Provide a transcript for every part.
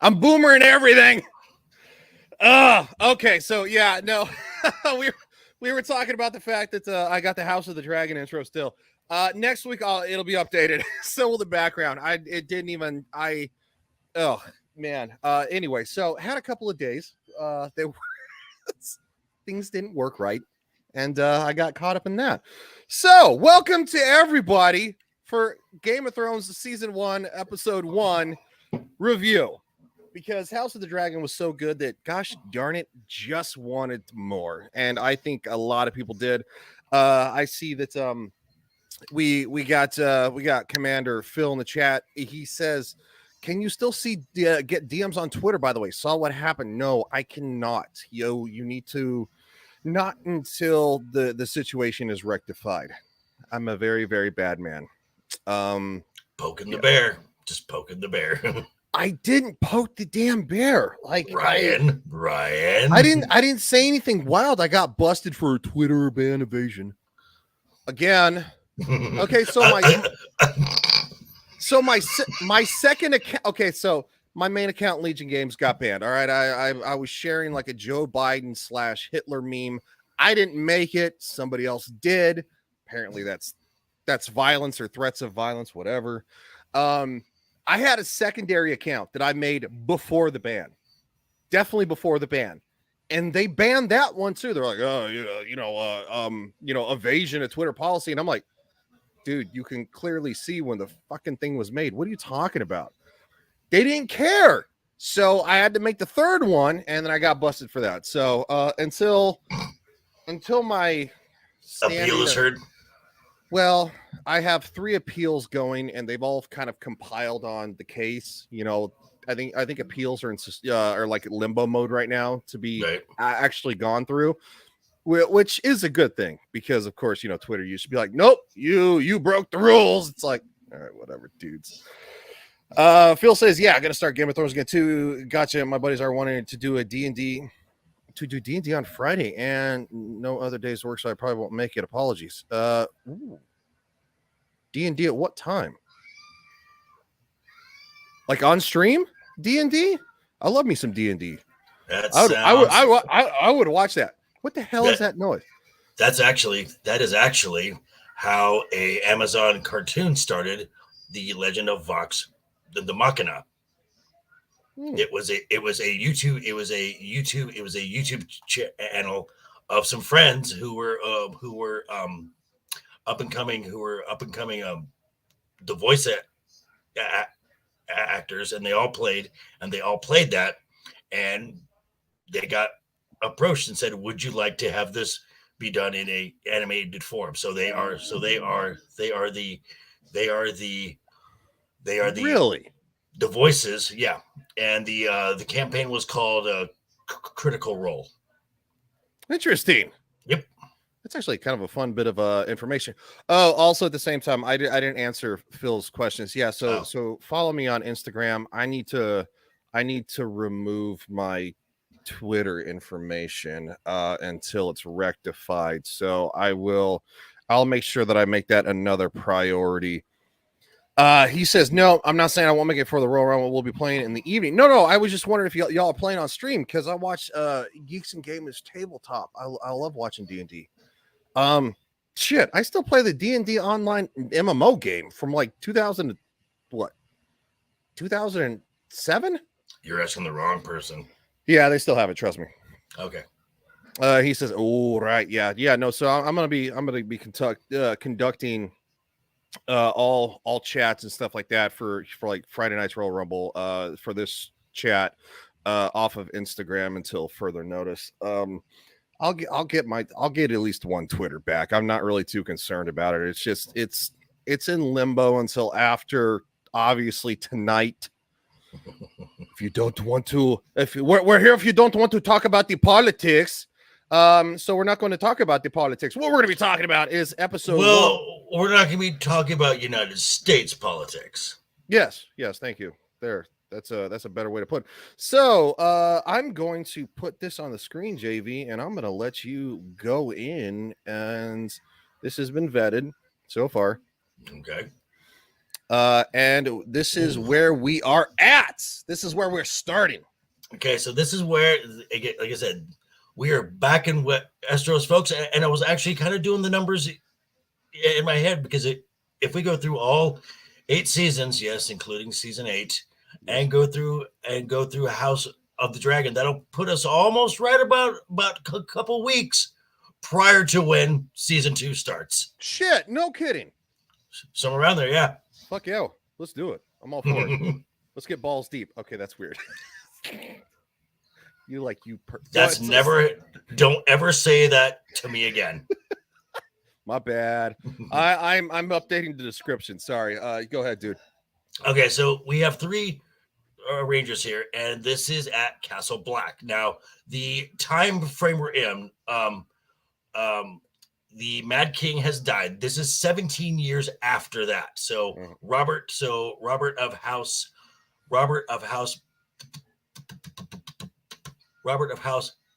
I'm boomering everything. Okay. So yeah, no, we were talking about the fact that I got the House of the Dragon intro still. Next week it'll be updated. So will the background. Oh man. Anyway, so had a couple of days. They were things didn't work right, and I got caught up in that. So welcome to everybody for Game of Thrones season 1, episode 1 review. Because House of the Dragon was so good that, gosh darn it, just wanted more, and I think a lot of people did. I see that we got Commander Phil in the chat. He says, "Can you still see get DMs on Twitter?" By the way, saw what happened. No, I cannot. Yo, you need to not until the situation is rectified. I'm a very very bad man. Poking the bear, just poking the bear. I didn't poke the damn bear. Like Ryan. I didn't say anything wild. I got busted for a Twitter ban evasion. Again. Okay, so my second account. Okay, so my main account, Legion Games, got banned. All right, I was sharing like a Joe Biden / Hitler meme. I didn't make it. Somebody else did. Apparently, that's violence or threats of violence, whatever. I had a secondary account that I made before the ban, definitely before the ban, and they banned that one too. They're like, oh, evasion of Twitter policy, and I'm like, dude, you can clearly see when the fucking thing was made. What are you talking about? They didn't care. So I had to make the third one, and then I got busted for that. So until my appeal is heard. Well, I have 3 appeals going, and they've all kind of compiled on the case. You know, I think appeals are are like limbo mode right now to be actually gone through, which is a good thing because, of course, Twitter used to be like, nope, you broke the rules. It's like, all right, whatever, dudes. Phil says, yeah, I'm gonna start Game of Thrones again too. Gotcha. My buddies are wanting to do a D&D on Friday, and no other days work, so I probably won't make it. Apologies. D&D at what time? Like on stream? D&D? I love me some D&D. I would watch that. What the hell is that noise? That is actually how a Amazon cartoon started, the Legend of Vox, the Machina. It was a YouTube channel of some friends who were up and coming the voice actors, and they all played that, and they got approached and said, would you like to have this be done in a animated form? So they are the really the voices, yeah. And the campaign was called Critical Role. Interesting. Yep. That's actually kind of a fun bit of information. Oh, also at the same time, I didn't answer Phil's questions. Yeah, so follow me on Instagram. I need to remove my Twitter information until it's rectified. So I'll make sure that I make that another priority. He says, no, I'm not saying I won't make it for the Royal Rumble. We'll be playing in the evening. No, I was just wondering if y'all are playing on stream, because I watch Geeks and Gamers Tabletop. I love watching D&D. Shit, I still play the D&D online MMO game from like 2007? You're asking the wrong person. Yeah, they still have it, trust me. Okay. He says, oh, right, yeah, no, so I'm gonna be conducting all chats and stuff like that for like Friday night's Royal Rumble for this chat off of Instagram until further notice. I'll get at least one Twitter back. I'm not really too concerned about it. It's just it's in limbo until after, obviously, tonight. If you don't want to, we're here if you don't want to talk about the politics. So we're not going to talk about the politics. What we're going to be talking about is episode 1. We're not going to be talking about United States politics. Yes, thank you. There. That's a better way to put it. So I'm going to put this on the screen, JV, and I'm going to let you go in. And this has been vetted so far. Okay. And this is where we are at. This is where we're starting. Okay, so this is where, like I said, we are back in Westeros, folks, and I was actually kind of doing the numbers in my head because if we go through all 8 seasons, yes, including season 8, and go through House of the Dragon, that'll put us almost right about a couple weeks prior to when season 2 starts. Shit, no kidding. Somewhere around there, yeah. Fuck yeah, let's do it. I'm all for it. Let's get balls deep. Okay, that's weird. Don't ever say that to me again. My bad. I'm updating the description. Sorry. Go ahead, dude. Okay, so we have 3 Rangers here, and this is at Castle Black. Now, the time frame we're in, the Mad King has died. This is 17 years after that. So Robert of House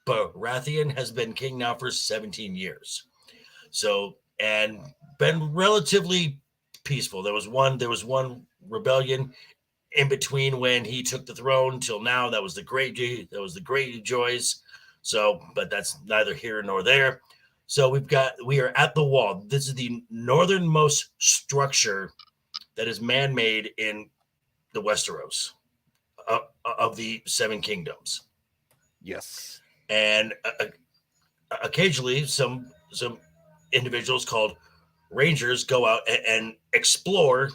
Baratheon has been king now for 17 years. So, and been relatively peaceful. There was one rebellion in between when he took the throne till now. That was the Great Joys. So, but that's neither here nor there. So we are at the wall. This is the northernmost structure that is man-made in the Westeros of the 7 kingdoms. Yes. And occasionally some individuals called Rangers go out and explore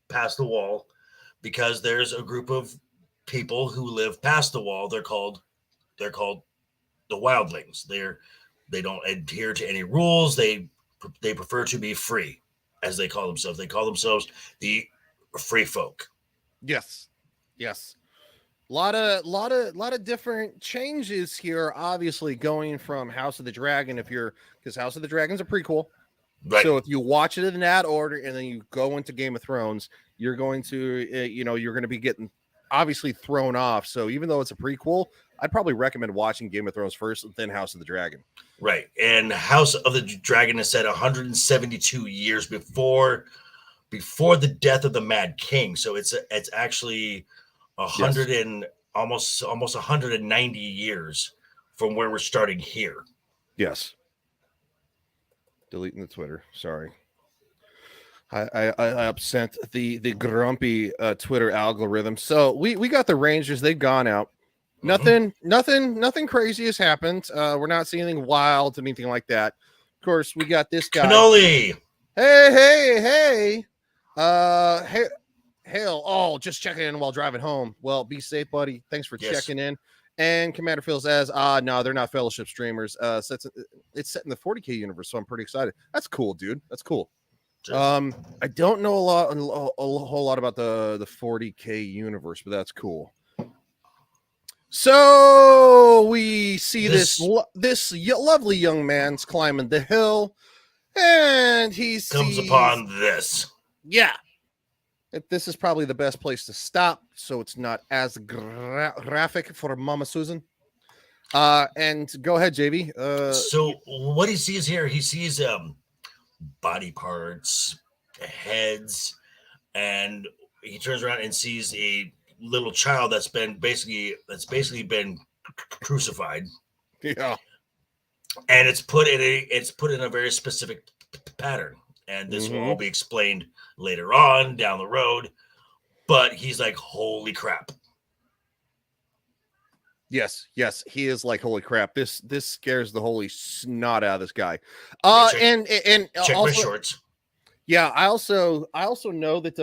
past the wall because there's a group of people who live past the wall. They're called the Wildlings. They don't adhere to any rules. They prefer to be free, as they call themselves. They call themselves the free folk. Yes. A lot of different changes here. Obviously, going from House of the Dragon, because House of the Dragon's a prequel. Right. So if you watch it in that order and then you go into Game of Thrones, you're going to, you're going to be getting obviously thrown off. So even though it's a prequel, I'd probably recommend watching Game of Thrones first, then House of the Dragon. Right. And House of the Dragon is set 172 years before the death of the Mad King. So it's actually 100 and almost 190 years from where we're starting here. Yes. Deleting the Twitter. Sorry. I upset the grumpy Twitter algorithm. So we got the Rangers. They've gone out. Nothing crazy has happened. We're not seeing anything wild, anything like that. Of course, we got this guy. Cannoli. Hey. Hail. Oh, just checking in while driving home. Well, be safe, buddy. Thanks for checking in. And Commander Phil says, no, they're not Fellowship streamers. It's set in the 40K universe, so I'm pretty excited. That's cool, dude. That's cool. Sure. I don't know a whole lot about the 40K universe, but that's cool. So we see this lovely young man's climbing the hill, and he comes upon this. Yeah. This is probably the best place to stop, so it's not as graphic for Mama Susan. And go ahead, JV. So what he sees here, he sees body parts, heads, and he turns around and sees a little child that's basically been crucified. Yeah, and it's put in a very specific pattern, and this will all be explained later on down the road. But he's like, holy crap. Yes, he is like, holy crap. This scares the holy snot out of this guy. And check also, my shorts. Yeah, I also know that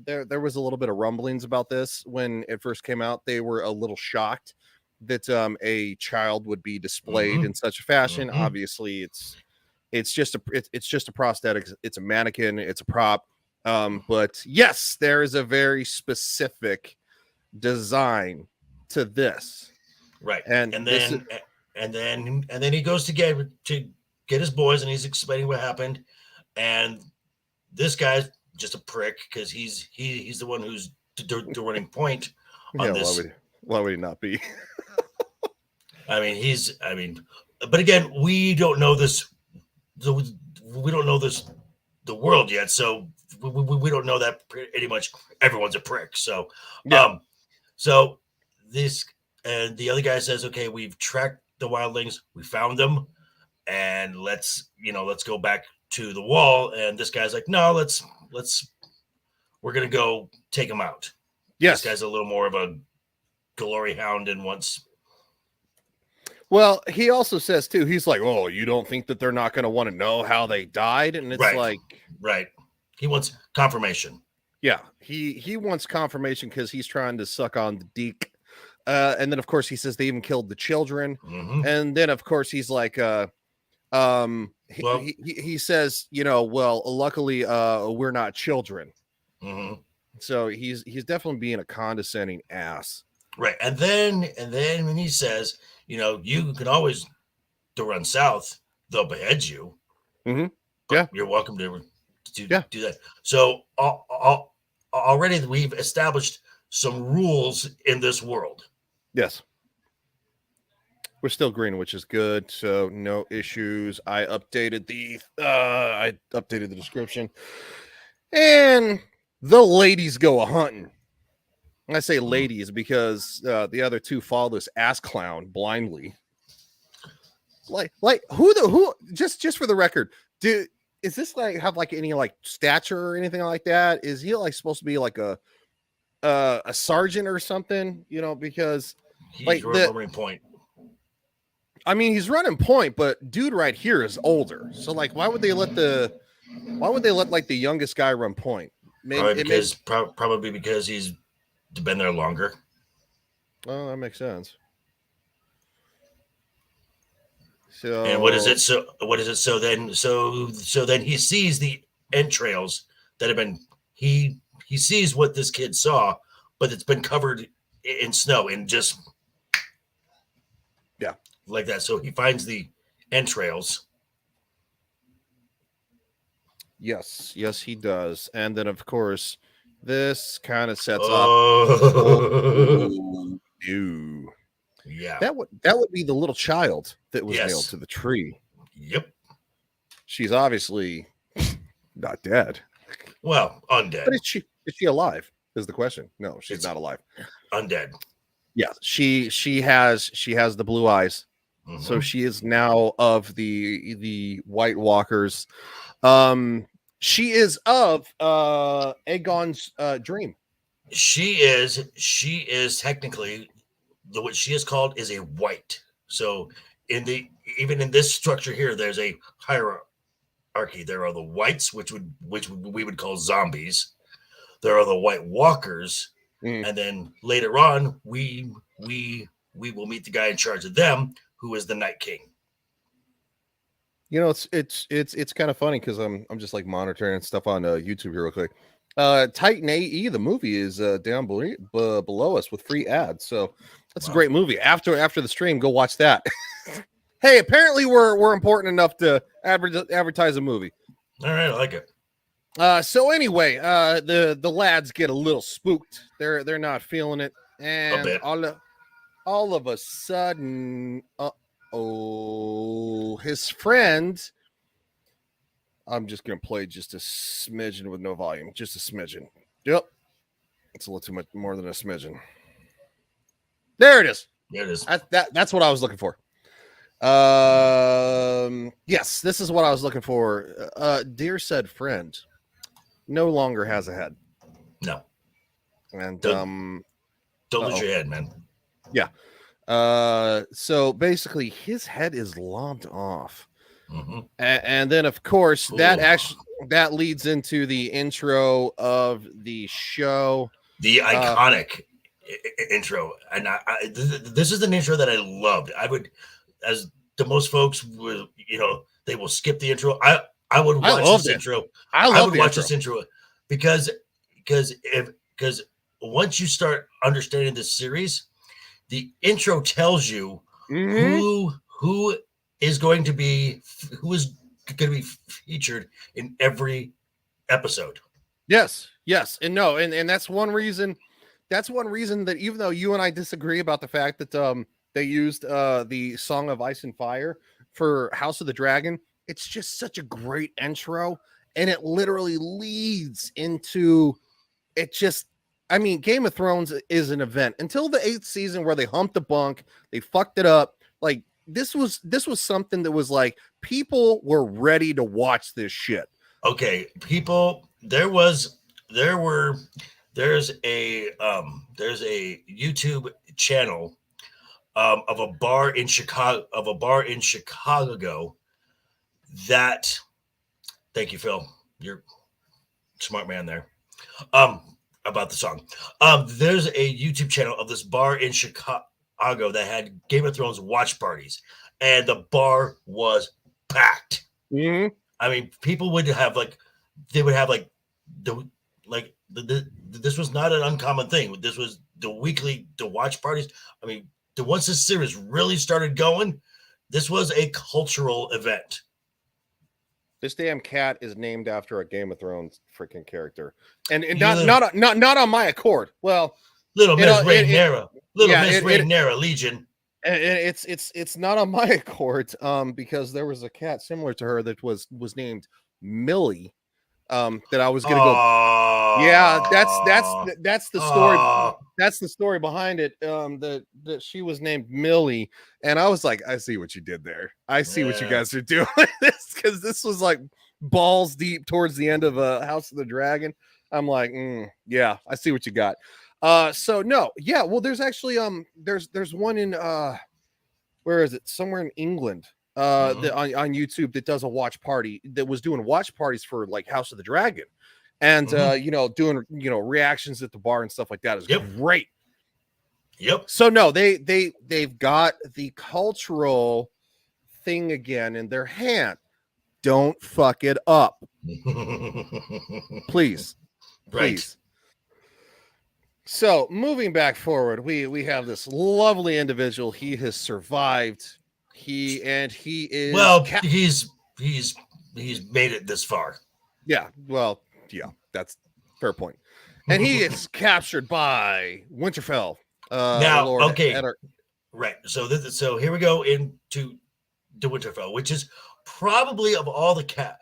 there was a little bit of rumblings about this when it first came out. They were a little shocked that a child would be displayed in such a fashion. Obviously, it's just a prosthetic. It's a mannequin. It's a prop. But yes, there is a very specific design to this. Right. And then he goes to get his boys, and he's explaining what happened. And this guy's just a prick because he's the one who's the running point on this. Why would he not be? But again, we don't know this. We don't know the world yet. So we don't know that pretty much everyone's a prick. So, Yeah. So this and the other guy says, okay, we've tracked the wildlings, we found them, and let's go back to the wall. And this guy's like, no, we're gonna go take him out. Yes. This guy's a little more of a glory hound and wants. Well, he also says too, he's like, oh, you don't think that they're not going to want to know how they died? And it's right. He wants confirmation. Yeah, he wants confirmation because he's trying to suck on the deek. And then of course he says they even killed the children. Mm-hmm. And then of course he's like, he says, well, luckily we're not children. Mm-hmm. So he's definitely being a condescending ass. Right. And then when he says, you can always run south, they'll behead you. Mm-hmm. Yeah. You're welcome to do that. So already we've established some rules in this world. Yes. We're still green, which is good. So no issues. I updated the description. And the ladies go a hunting. I say ladies because the other two follow this ass clown blindly. Like who just for the record, is this like have like any like stature or anything like that? Is he like supposed to be like a sergeant or something? Because he's like running point. I mean, he's running point, but dude right here is older. So like, why would they let like the youngest guy run point? Probably because he's been there longer. Oh, that makes sense. So and what is it? So then he sees the entrails that have been he sees what this kid saw, but it's been covered in snow and just like that. So he finds the entrails. Yes, he does. And then of course this kind of sets up. Yeah. That would be the little child that was nailed to the tree. Yep. She's obviously not dead. Well, undead. But is she alive? Is the question. No, she's not alive. Undead. Yeah, she has the blue eyes. Mm-hmm. So she is now of the White Walkers. She is of Aegon's dream. She is technically what she is called is a white. So even in this structure here, there's a hierarchy. There are the whites, which we would call zombies. There are the White Walkers, and then later on, we will meet the guy in charge of them, who is the Night King. It's kind of funny because I'm just like monitoring stuff on YouTube here real quick. Titan AE, the movie is down below us with free ads, so that's a great movie. After the stream, go watch that. Hey, apparently we're important enough to advertise a movie. All right, I like it. So anyway, the lads get a little spooked. They're not feeling it, and all of a sudden, his friend. I'm just gonna play just a smidgen with no volume, just a smidgen. Yep, it's a little too much more than a smidgen. There it is. There it is. That's what I was looking for. Yes, this is what I was looking for. Dear said friend no longer has a head. No. And don't lose your head, man. Yeah. So basically his head is lopped off. Mm-hmm. And then of course that leads into the intro of the show. The iconic intro. And this is an intro that I loved. I would, as the most folks will, they will skip the intro. I would watch this intro. I would watch this intro because once you start understanding this series, the intro tells you who is going to be featured in every episode. Yes, and no, and that's one reason. That's one reason that even though you and I disagree about the fact that they used the Song of Ice and Fire for House of the Dragon, it's just such a great intro. and it literally leads into it. Just, I mean, Game of Thrones is an event until the 8th season where they humped the bunk, they fucked it up. Like this was something that was like people were ready to watch this shit. Okay, people, there's a YouTube channel of a bar in Chicago that, thank you, Phil, you're a smart man there. About the song. There's a YouTube channel of this bar in Chicago that had Game of Thrones watch parties, and the bar was packed. Mm-hmm. I mean, people would have this was not an uncommon thing. This was the watch parties. I mean, once this series really started going, this was a cultural event. This damn cat is named after a Game of Thrones freaking character, and not on my accord. Well, Little Miss Rhaenyra, Rhaenyra Legion. And it's not on my accord, because there was a cat similar to her that was named Millie, that I was gonna go. Yeah, that's the story. That's the story behind it. That she was named Millie, and I was like, I see what you did there. I see what you guys are doing. This, because this was like balls deep towards the end of House of the Dragon. I'm like, yeah, I see what you got. So no, yeah, well, there's actually there's one in where is it? Somewhere in England, that on YouTube that does a watch party, that was doing watch parties for like House of the Dragon, and doing reactions at the bar and stuff like that is great. Yep. So no, they've got the cultural thing again in their hand. Don't fuck it up. Please. Right. Please. So moving back forward, we have this lovely individual. He has survived. He is he's made it this far. Yeah. Well, yeah, that's fair point. And he is captured by Winterfell. Now, Lord okay, Eddard. right. So here we go into the Winterfell, which is probably of all the cat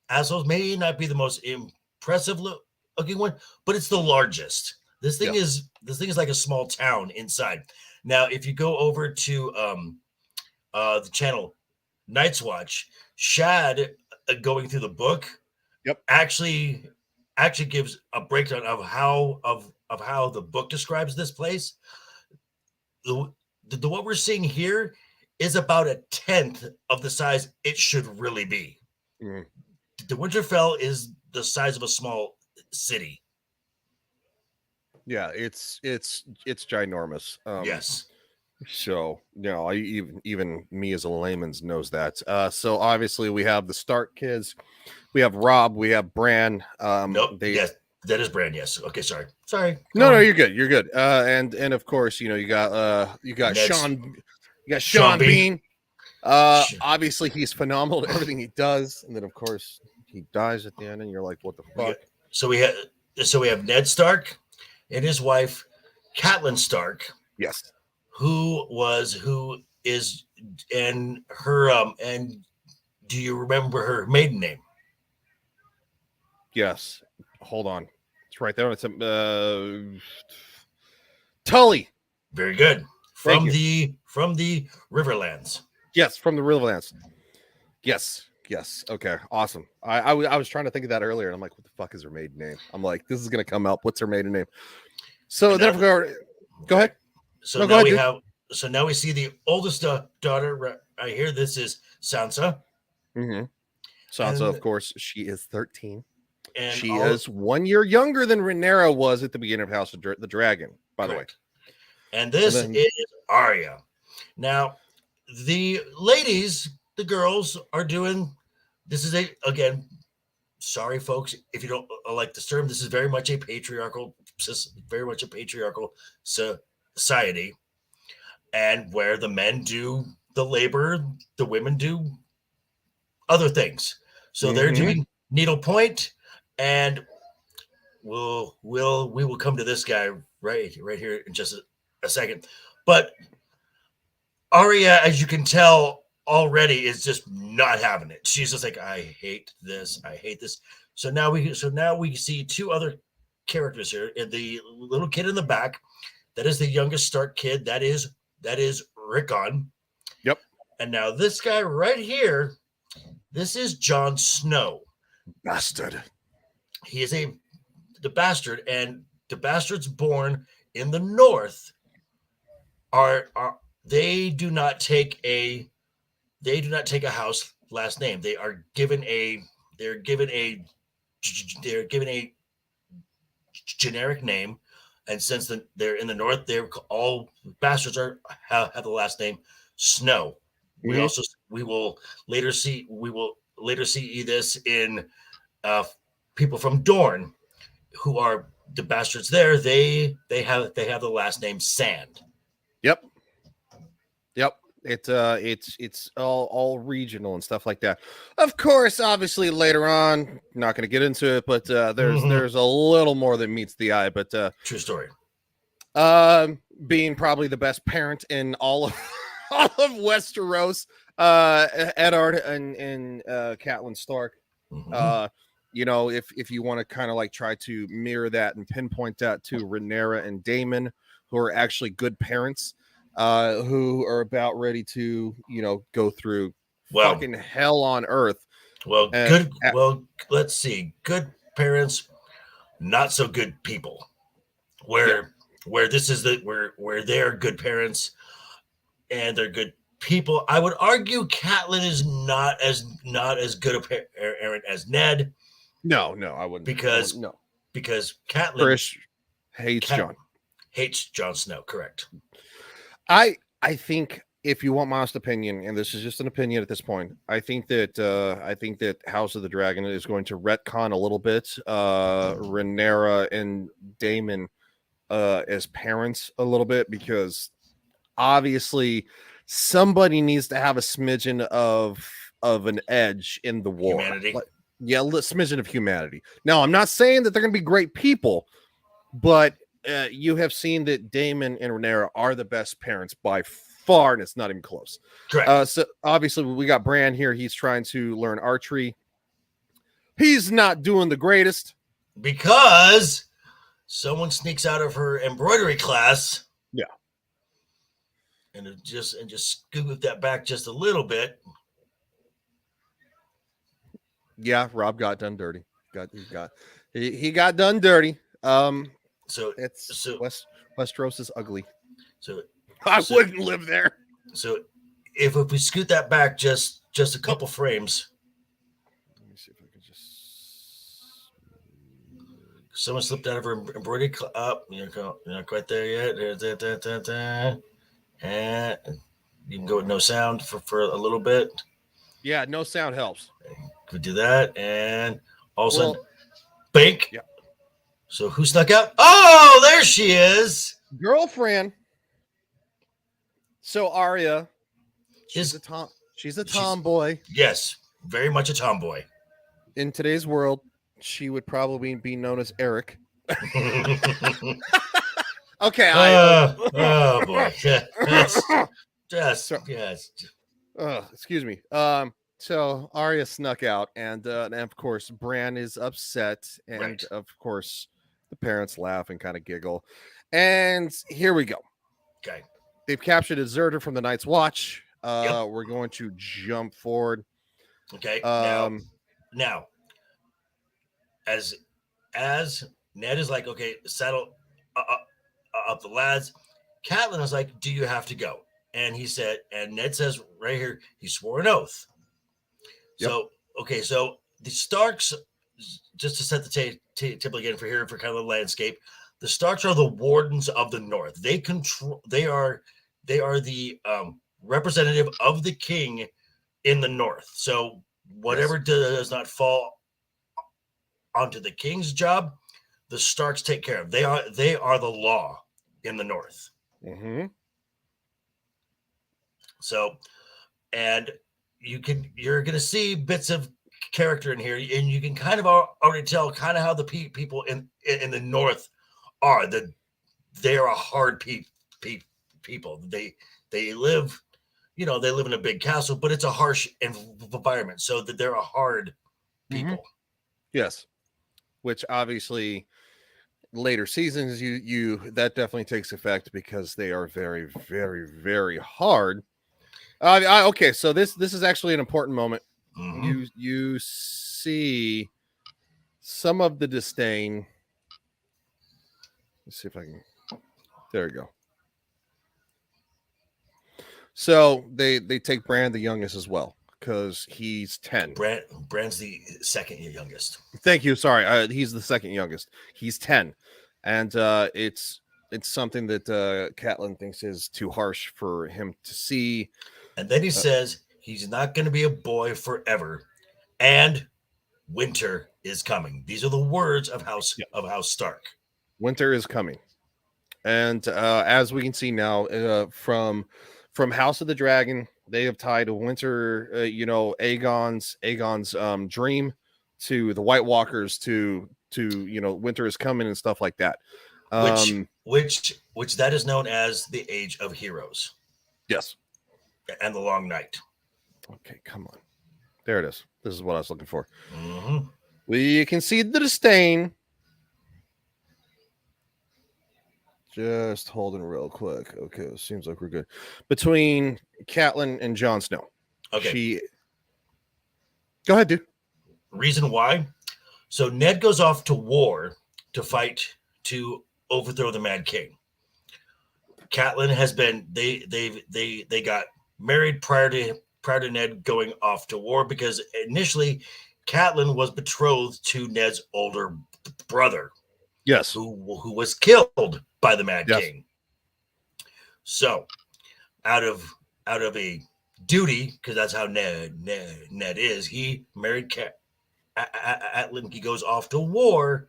assholes, may not be the most impressive looking one, but it's the largest. This thing is like a small town inside. Now, if you go over to the channel Night's Watch, Shad, going through the book, actually gives a breakdown of how the book describes this place. The what we're seeing here is about 1/10 of the size it should really be. Mm. The Winterfell is the size of a small city. Yeah, it's ginormous. Yes. So even me as a layman knows that. So obviously we have the Stark kids, we have Robb, we have Bran. Nope. Yes, that is Bran. Yes. Okay. Sorry. No, you're good. You're good. And of course, you got Sean Bean. Obviously he's phenomenal at everything he does, and then of course he dies at the end, and you're like, what the fuck? So we have Ned Stark and his wife, Catelyn Stark. Yes. Who is and her and do you remember her maiden name? Yes. Hold on. It's right there. It's Tully. Very good. From the Riverlands. Yes, from the Riverlands. Yes. Okay. Awesome. I was trying to think of that earlier, and I'm like, what the fuck is her maiden name? I'm like, this is gonna come up. What's her maiden name? So then go ahead. So now we see the oldest daughter right here. This is Sansa. Mm-hmm. Sansa, of course, she is 13. And she is 1 year younger than Rhaenyra was at the beginning of House of the Dragon, by the way. And this is Arya. Now, the ladies, the girls are doing, this is sorry folks, if you don't like this term, this is very much a patriarchal society, and where the men do the labor, the women do other things. So they're doing needlepoint, and we will come to this guy right here in just a second. But Arya, as you can tell, already is just not having it. She's just like, I hate this. I hate this. So now we see two other characters here. And the little kid in the back, that is the youngest Stark kid. That is Rickon. Yep. And now this guy right here, this is Jon Snow. Bastard. He is the bastard, and the bastards born in the North are they do not take a house last name. They're given a generic name, and since they're in the North, they're all bastards have the last name Snow. Mm-hmm. We will later see this in people from Dorne, who are the bastards there. They have the last name Sand. Yep. It's all regional and stuff like that. Of course, obviously later on, not going to get into it, but there's a little more that meets the eye. But true story. Being probably the best parent in all of Westeros, Eddard and Catelyn Stark. Mm-hmm. If you want to kind of like try to mirror that and pinpoint that to Rhaenyra and Daemon, who are actually good parents, who are about ready to, go through fucking hell on earth. Well, let's see. Good parents, not so good people. Where this is where they're good parents and they're good people. I would argue Catelyn is not as good a parent as Ned. No, I wouldn't. Because Catelyn Trish hates Jon Snow. Correct. I think, if you want my honest opinion, and this is just an opinion at this point, I think that House of the Dragon is going to retcon a little bit Rhaenyra and Daemon as parents a little bit, because obviously somebody needs to have a smidgen of an edge in the war. Humanity. A smidgen of humanity. Now, I'm not saying that they're going to be great people, but you have seen that Daemon and Rhaenyra are the best parents by far, and it's not even close. Correct. So obviously we got Bran here. He's trying to learn archery. He's not doing the greatest because someone sneaks out of her embroidery class. Yeah. And just scoot that back just a little bit. Yeah, Rob got done dirty. He got done dirty. So Westeros is ugly. So I wouldn't live there. So if we scoot that back just a couple frames. Let me see if I can just. Someone slipped out of her embroidery up. You're not quite there yet. And you can go with no sound for a little bit. Yeah, no sound helps. Could do that, and also bank. Yeah. So who snuck out? Oh, there she is, girlfriend. So Arya, she's a tomboy. Yes, very much a tomboy. In today's world, she would probably be known as Eric. Okay. Oh boy. Yes. Excuse me. So Arya snuck out, and of course Bran is upset, and right. Of course the parents laugh and kind of giggle. And here we go. Okay. They've captured a deserter from the Night's Watch. We're going to jump forward. Okay. Now, as Ned is like, okay, saddle up the lads. Catelyn is like, do you have to go? And Ned says right here, he swore an oath. Yep. So the Starks, just to set the table again for kind of the landscape, the Starks are the wardens of the North. They are the representative of the king in the North. So whatever does not fall onto the king's job, the Starks take care of. They are the law in the North. Mm-hmm. So, and you're going to see bits of character in here, and you can kind of already tell kind of how the people in the North are. They are a hard people. They live, they live in a big castle, but it's a harsh environment, so that they're a hard people. Yes, which obviously later seasons you that definitely takes effect because they are very, very, very hard. Okay, so this is actually an important moment. Mhm. You see some of the disdain. Let's see if I can. There we go. So they take Bran the youngest as well because he's 10. Bran's the second youngest. Thank you. Sorry, he's the second youngest. He's 10, and it's something that Catelyn thinks is too harsh for him to see. And then he says he's not going to be a boy forever, and winter is coming. These are the words of House Stark. Winter is coming, and as we can see now, from House of the Dragon, they have tied winter, Aegon's dream to the White Walkers to winter is coming and stuff like that. Which that is known as the Age of Heroes. Yes. And the Long Night. Okay, come on. There it is. This is what I was looking for. Mm-hmm. We can see the disdain. Just holding real quick. Okay, seems like we're good. Between Catelyn and Jon Snow. Okay. Go ahead, dude. Reason why? So Ned goes off to war to fight to overthrow the Mad King. Catelyn has been they got married prior to Ned going off to war, because initially Catelyn was betrothed to Ned's older brother. Yes. Who was killed by the Mad King. So out of a duty, because that's how Ned is, he married Catelyn. He goes off to war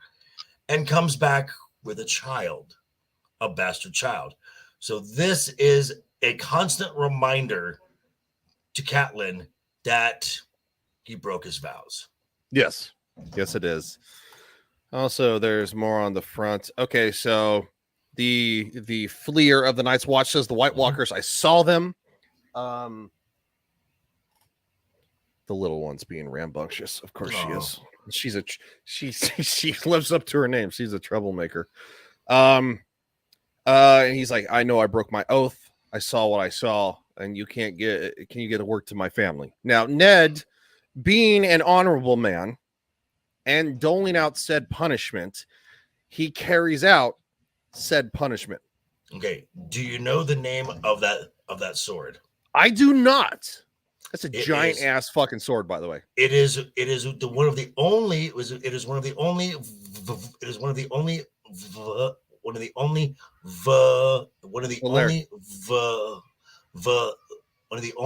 and comes back with a child, a bastard child. So this is a constant reminder to Catelyn that he broke his vows. Yes, it is. Also, there's more on the front. Okay, so the fleer of the Night's Watch says the White Walkers. I saw them. The little one's being rambunctious. Of course she is. She lives up to her name. She's a troublemaker. And he's like, I know I broke my oath. I saw what I saw, and can you get a word to my family? Now, Ned, being an honorable man and doling out said punishment, he carries out said punishment. Okay. Do you know the name of that sword? I do not. That's a giant ass fucking sword, by the way. It is one of the only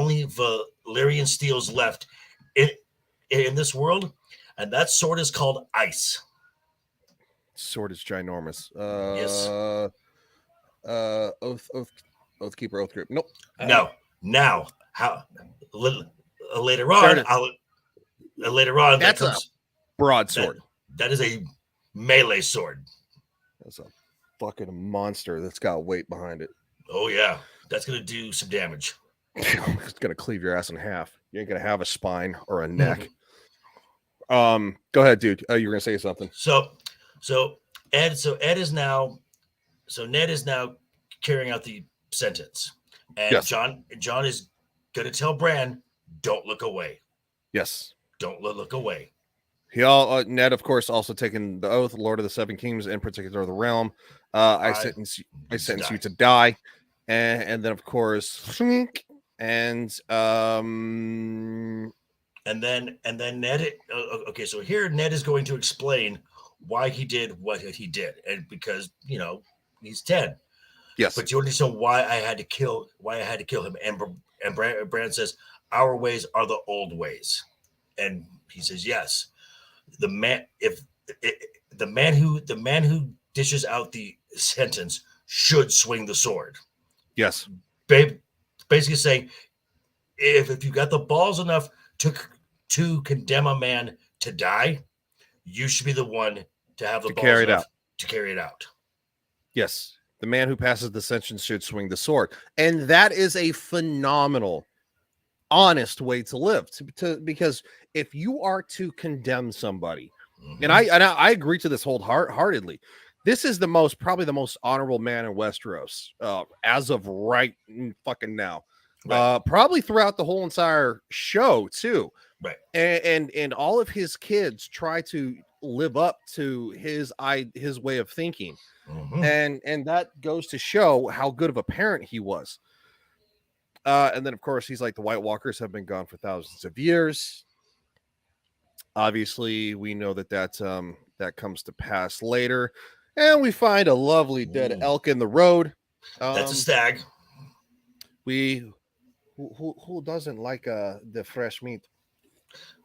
Valyrian steels left in this world, and that sword is called Ice. Sword is ginormous. Yes. Oathkeeper, Oath Group. Nope. No. Now, later on, that's a broadsword. That is a melee sword. That's a fucking monster that's got weight behind it. Oh yeah, that's gonna do some damage. It's gonna cleave your ass in half. You ain't gonna have a spine or a neck. Go ahead, dude. You were gonna say something. So Ned is now carrying out the sentence, and yes. John is gonna tell Bran, don't look away. Yes, don't look away. Ned, of course, also taken the oath, Lord of the Seven Kingdoms, in particular the realm. I sentence you to die, and then of course, and then Ned. Okay, so here Ned is going to explain why he did what he did, and because he's 10. Yes, but you understand why I had to kill him, and Bran says our ways are the old ways, and he says yes. The man who dishes out the sentence should swing the sword. Yes, basically saying if you got the balls enough to condemn a man to die, you should be the one to have the balls enough to carry it out. Yes, the man who passes the sentence should swing the sword, and that is a phenomenal honest way to live. Because if you are to condemn somebody, and Mhm. I agree to this wholeheartedly. This is probably the most honorable man in Westeros, as of right fucking now. Right. Probably throughout the whole entire show too. Right. And all of his kids try to live up to his way of thinking, Mhm. and that goes to show how good of a parent he was. And then of course he's like, the White Walkers have been gone for thousands of years. Obviously, we know that comes to pass later, and we find a lovely dead Ooh. elk in the road. That's a stag. We who doesn't like the fresh meat?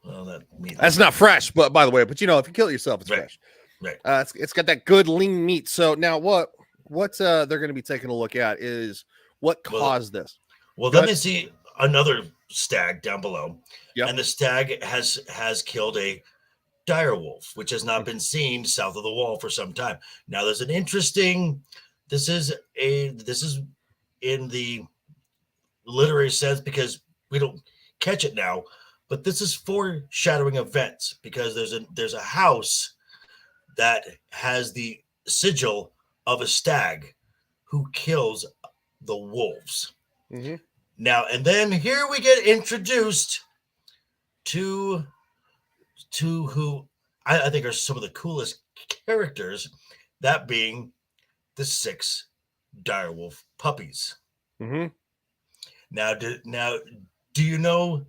Well, that means That's not fresh, but by the way, but if you kill it yourself, it's Right. fresh. Right. It's got that good lean meat. So now what they're going to be taking a look at is what caused this. Well, Go then ahead. they see another stag down below, Yep. and the stag has killed a dire wolf, which has not been seen south of the wall for some time. Now, there's an interesting. This is in the literary sense because we don't catch it now, but this is foreshadowing events because there's a house that has the sigil of a stag who kills the wolves. Mm-hmm. Now, and then here we get introduced to who I think are some of the coolest characters, that being the 6 direwolf puppies. Mm-hmm. Now, do you know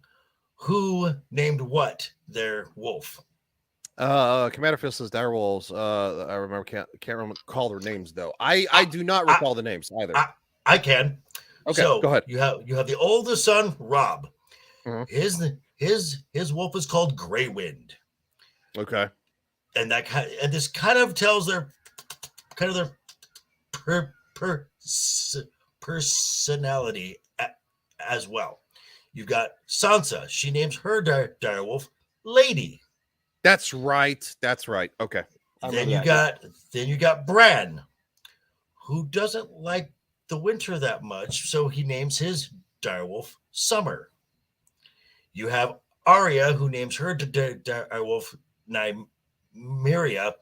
who named what their wolf? Commander Fist's direwolves. I remember can't recall their names though. I do not recall the names either. I can. Okay, so go ahead. You have the oldest son, Rob. Mhm. His wolf is called Grey Wind. Okay. And this kind of tells their personality as well. You've got Sansa. She names her direwolf Lady. That's right. Okay. Then you got Bran, who doesn't like the winter that much, so he names his direwolf Summer. You have Arya, who names her direwolf Nymeria,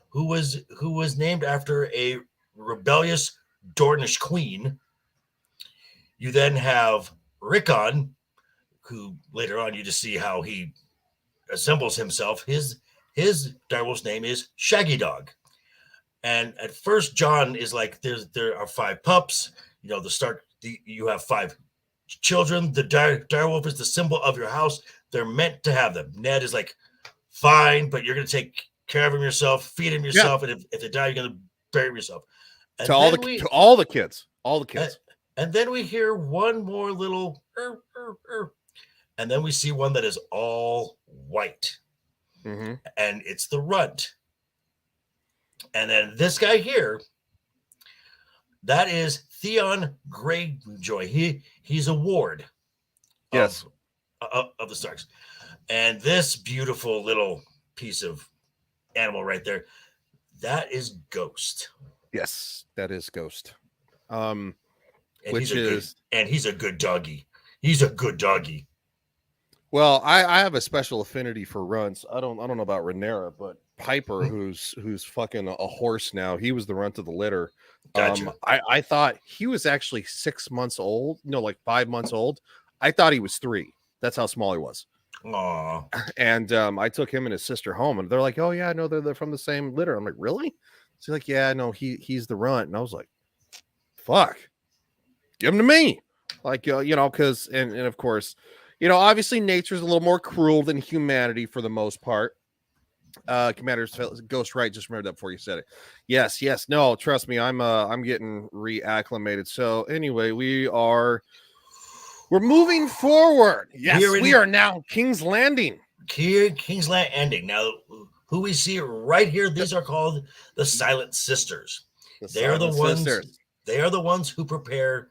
who was named after a rebellious Dornish queen. You then have Rickon, who later on you just see how he assembles himself. His direwolf's name is Shaggy Dog. And at first, John is like, there are 5 pups. You have 5 children. The direwolf is the symbol of your house. They're meant to have them. Ned is like, fine, but you're going to take care of them yourself, feed them yourself, and if they die, you're going to bury them yourself. And to all the kids. And then we hear one more little, and then we see one that is all white, Mm-hmm. and it's the runt. And then this guy here, that is Theon Greyjoy. He's a ward. Yes. Of the Starks. And this beautiful little piece of animal right there, that is Ghost. Yes, that is Ghost. And Which he's a good doggy. He's a good doggy. Well, I have a special affinity for runts. I don't know about Rhaenyra, but Piper, who's fucking a horse now, he was the runt of the litter. Gotcha. I thought he was actually 6 months old, like 5 months old. I thought he was 3. That's how small he was. Aww. And I took him and his sister home, and they're like, "Oh yeah, no, they're from the same litter." I'm like, "Really?" She's like, "Yeah, no, he's the runt." And I was like, "Fuck, give him to me!" Like, because and of course, obviously nature's a little more cruel than humanity for the most part. Commander's Ghost right. Just remember that before you said it. Yes. No, trust me, I'm getting reacclimated. So anyway, we're moving forward. Yes, we are now King's Landing. King's Landing. Now, who we see right here, these are called the Silent Sisters. They are the ones who prepare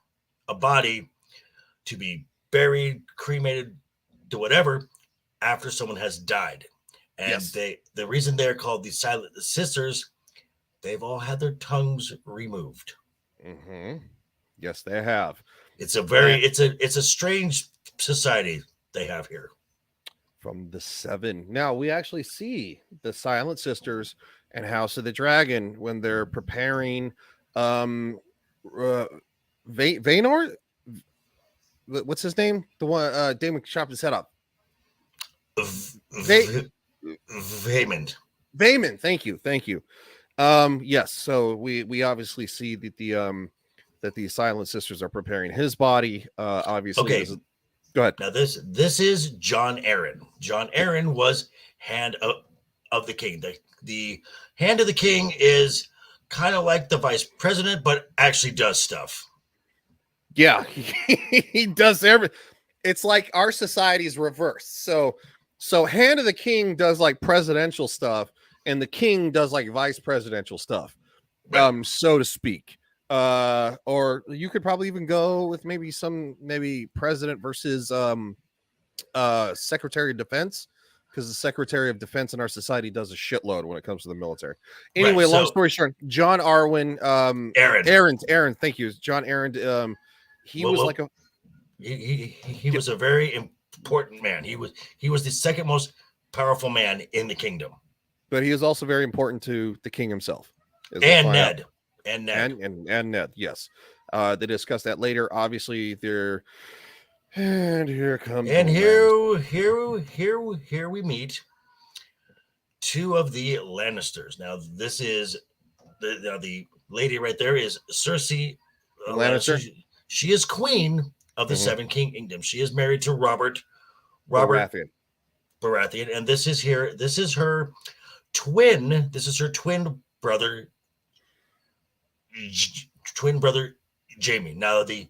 a body to be buried, cremated, to whatever, after someone has died. And yes. The reason they're called the Silent Sisters, they've all had their tongues removed. Mm-hmm. Yes, they have. It's a strange society they have here. From the Seven. Now we actually see the Silent Sisters and House of the Dragon when they're preparing Vaynor. What's his name? The one Damon chopped his head up. Vaymond. Vaymond. Thank you. Yes. So we obviously see that the Silent Sisters are preparing his body. Obviously. Okay. Go ahead. Now this is Jon Arryn. Jon Arryn was Hand of the King. The Hand of the King is kind of like the vice president, but actually does stuff. Yeah, he does everything. It's like our society's reversed. So Hand of the King does like presidential stuff, and the king does like vice presidential stuff, Right. so to speak. Or you could probably even go with maybe president versus secretary of defense, because the secretary of defense in our society does a shitload when it comes to the military. Anyway, Right, long story short, Jon Arryn, Aaron, thank you, Jon Arryn. He was a very important man. He was the second most powerful man in the kingdom. But he is also very important to the king himself. And Ned. And Ned, yes. They discuss that later. Obviously, here we meet two of the Lannisters. Now, this is the lady right there is Cersei Lannister. She is queen of the Seven Kingdoms. She is married to Robert Baratheon, and this is her twin. This is her twin brother Jaime. Now the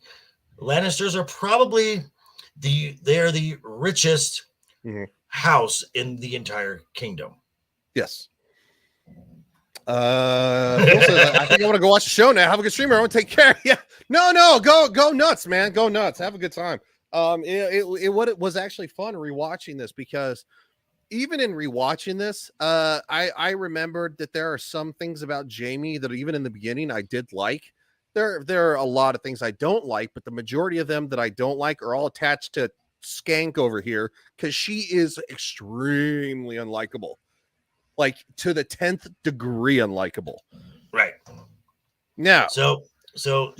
Lannisters are probably the richest house in the entire kingdom. Yes. I think I want to go watch the show now. Have a good stream. I want to take care. Yeah. No, go nuts, man. Go nuts. Have a good time. It was actually fun rewatching this, because even in rewatching this, I remembered that there are some things about Jaime that even in the beginning I did like. There are a lot of things I don't like, but the majority of them that I don't like are all attached to Skank over here, because she is extremely unlikable. Like to the 10th degree unlikable. Right. Now. So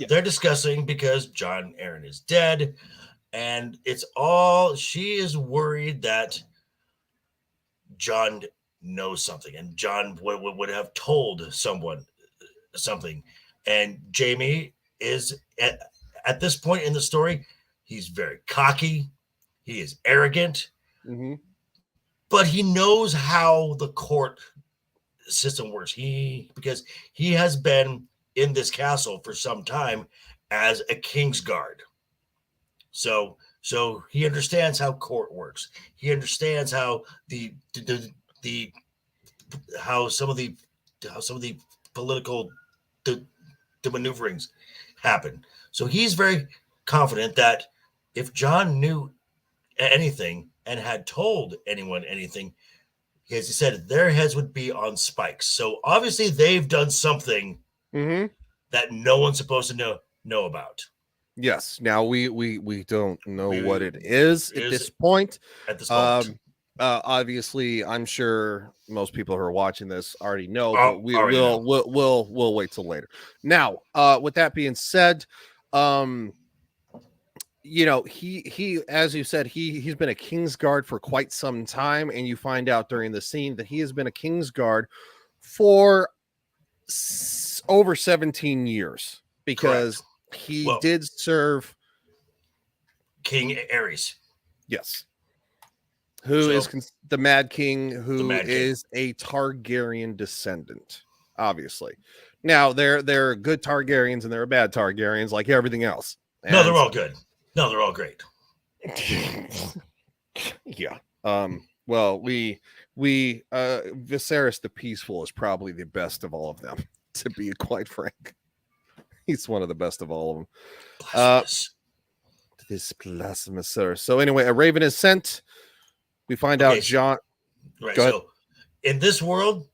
they're discussing, because Jon Arryn is dead, and she is worried that Jon knows something, and Jon would have told someone something. And Jaime is at this point in the story, he's very cocky, he is arrogant, but he knows how the court system works. Because he has been in this castle for some time as a king's guard. So he understands how court works. He understands how how some of the political the maneuverings happen. So he's very confident that if Jon knew anything and had told anyone anything, as he said, their heads would be on spikes. So obviously they've done something that no one's supposed to know about. Yes. Now we don't know what it is at this point. Obviously, I'm sure most people who are watching this already know, but we'll wait till later. Now, with that being said, he as you said, he's been a King's Guard for quite some time, and you find out during the scene that he has been a King's Guard for over 17 years, because he did serve King Aerys. Yes. Who is the Mad King, who is a Targaryen descendant, obviously. Now, there are good Targaryens and there are bad Targaryens, like everything else. No, they're all good. No, they're all great. Yeah. Well, Viserys the Peaceful is probably the best of all of them, to be quite frank. He's one of the best of all of them. This blasphemous, sir. So anyway, a raven is sent. We find out Jon. Right. So in this world,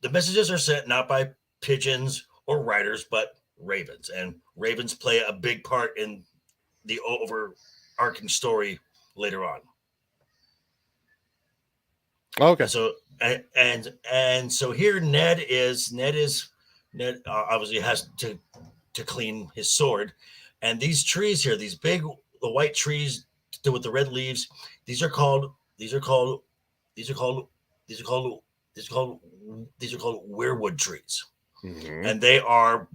the messages are sent not by pigeons or riders, but ravens. And ravens play a big part in the arcing story later on. Okay. So and so here Ned obviously has to clean his sword, and these trees here, these big the white trees with the red leaves, these are called these are called these are called these are called these are called these are called weirwood trees, Mhm. and they are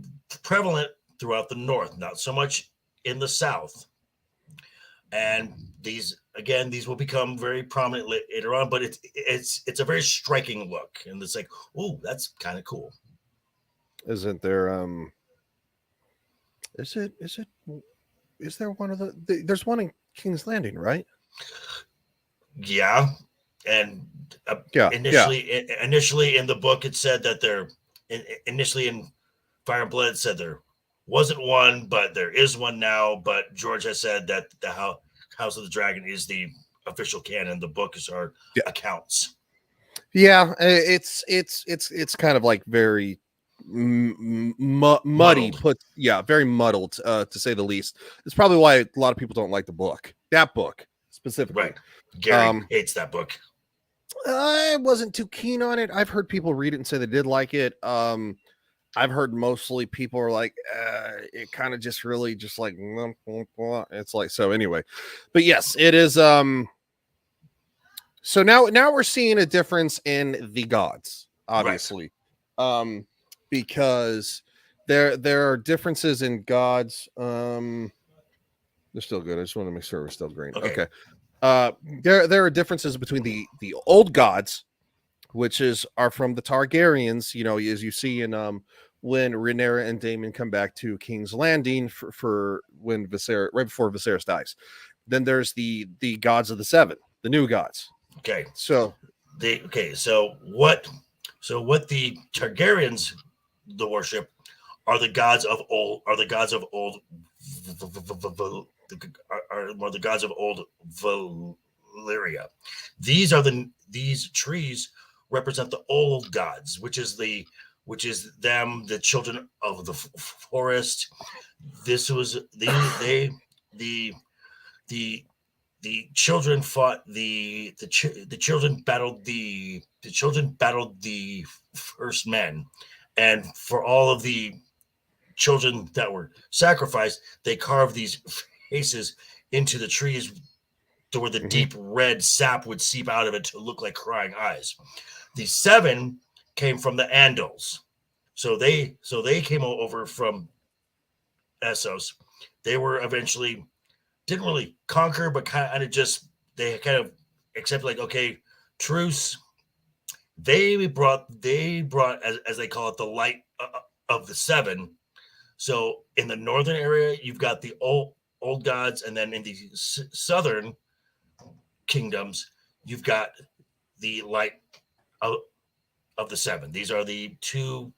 prevalent throughout the north, not so much in the south. And these will become very prominent later on, but it's a very striking look, and it's like, oh, that's kind of cool. Isn't there is there one of there's one in King's Landing, right? Yeah, and Yeah. initially in the book it said that initially in Fire and Blood it said there wasn't one, but there is one now. But George has said that the House of the Dragon is the official canon. The books are accounts. Yeah, it's kind of like very muddy, very muddled, to say the least. It's probably why a lot of people don't like the book. That book specifically. Right. Gary hates that book. I wasn't too keen on it. I've heard people read it and say they did like it. I've heard mostly people are like, it kind of just really just like it's like so anyway. But yes, it is. So now we're seeing a difference in the gods, obviously, because there are differences in gods. They're still good. I just want to make sure we're still green. Okay. There are differences between the old gods, which are from the Targaryens. You know, as you see in when Rhaenyra and Daemon come back to King's Landing for when Viserys, right before Viserys dies. Then there's the gods of the Seven, the new gods. Okay. So what the Targaryens the worship are the gods of old are the gods of old Valyria. These trees represent the old gods, which is them, the children of the forest. This was the children fought the children battled the first men, and for all of the children that were sacrificed, they carved these faces into the trees to where the deep red sap would seep out of it to look like crying eyes. The seven came from the Andals, so they came over from Essos. They were eventually didn't really conquer, but kind of just they kind of accepted, like, okay, truce. They brought as they call it, the light of the seven. So in the northern area, you've got the old gods, and then in the southern kingdoms, you've got the light of the seven. These are the two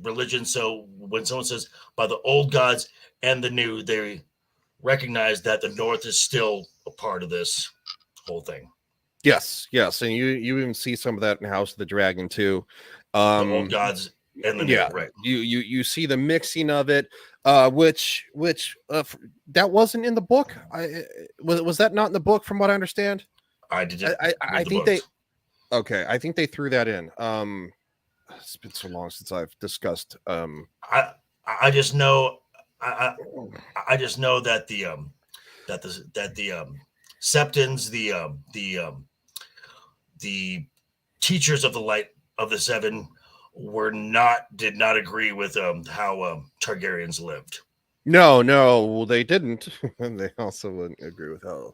religions. So when someone says by the old gods and the new, they recognize that the north is still a part of this whole thing. Yes, and you even see some of that in House of the Dragon too. The old gods and the new, right? You see the mixing of it, which that wasn't in the book. Was that not in the book, from what I understand? I did. I think books. I think they threw that in. It's been so long since I've discussed. I just know. I just know that the Septons, the teachers of the light of the seven did not agree with how Targaryens lived. No, they didn't. And they also wouldn't agree with how.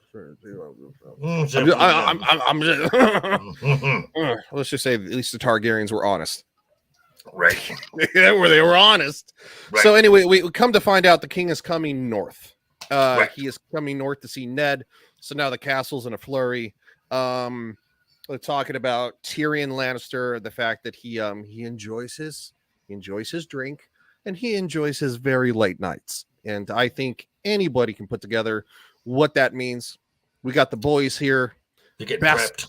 Let's just say at least the Targaryens were honest. Right. Where they were honest. Right. So anyway, we come to find out the king is coming north. Right. He is coming north to see Ned. So now the castle's in a flurry. We're talking about Tyrion Lannister, the fact that he enjoys his drink, and he enjoys his very late nights. And I think anybody can put together what that means. We got the boys here. They get prepped.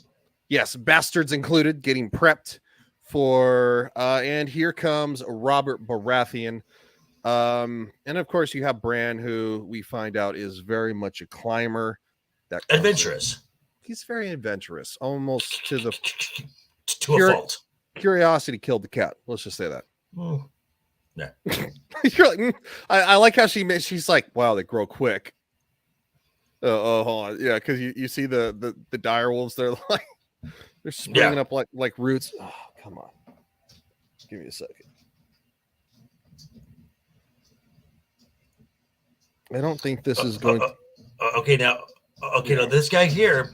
Yes, bastards included, getting prepped for and here comes Robert Baratheon. And of course you have Bran, who we find out is very much a climber. That comes with- Adventurous. he's very adventurous, almost to the To a Curi- fault. curiosity killed the cat. Let's just say that. Mm. Yeah. You're like, I like how she's like, wow, they grow quick. Oh, hold on. Yeah, because you see the dire wolves, they're like they're springing up like roots. Oh, come on. Give me a second. I don't think this is going Okay, now this guy here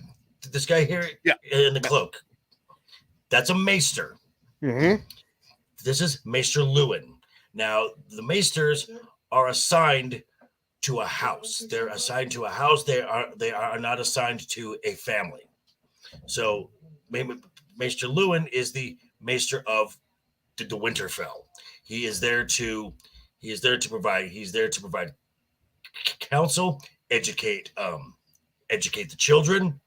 Yeah. in the cloak. That's a maester. Mhm. This is Maester Lewin. Now, the maesters are assigned to a house. They're assigned to a house. They are not assigned to a family. So Maester Lewin is the maester of the Winterfell. He is there to provide counsel, educate the children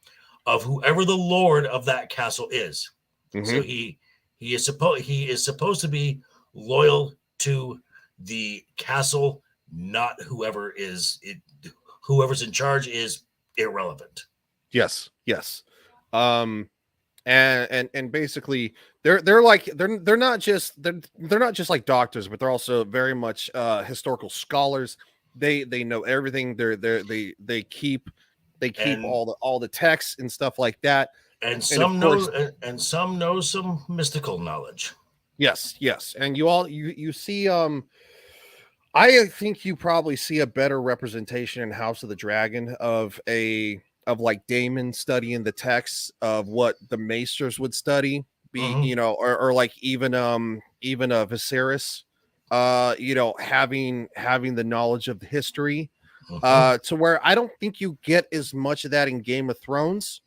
of whoever the lord of that castle is. Mhm. So he is supposed to be loyal to the castle, not whoever's in charge is irrelevant. Yes. And basically they're like they're not just like doctors, but they're also very much historical scholars. They know everything. They keep all the texts and stuff like that. And some know some mystical knowledge. Yes. And you see I think you probably see a better representation in House of the Dragon of like Damon studying the texts of what the maesters would study, or like even a Viserys, having the knowledge of the history, to where I don't think you get as much of that in Game of Thrones.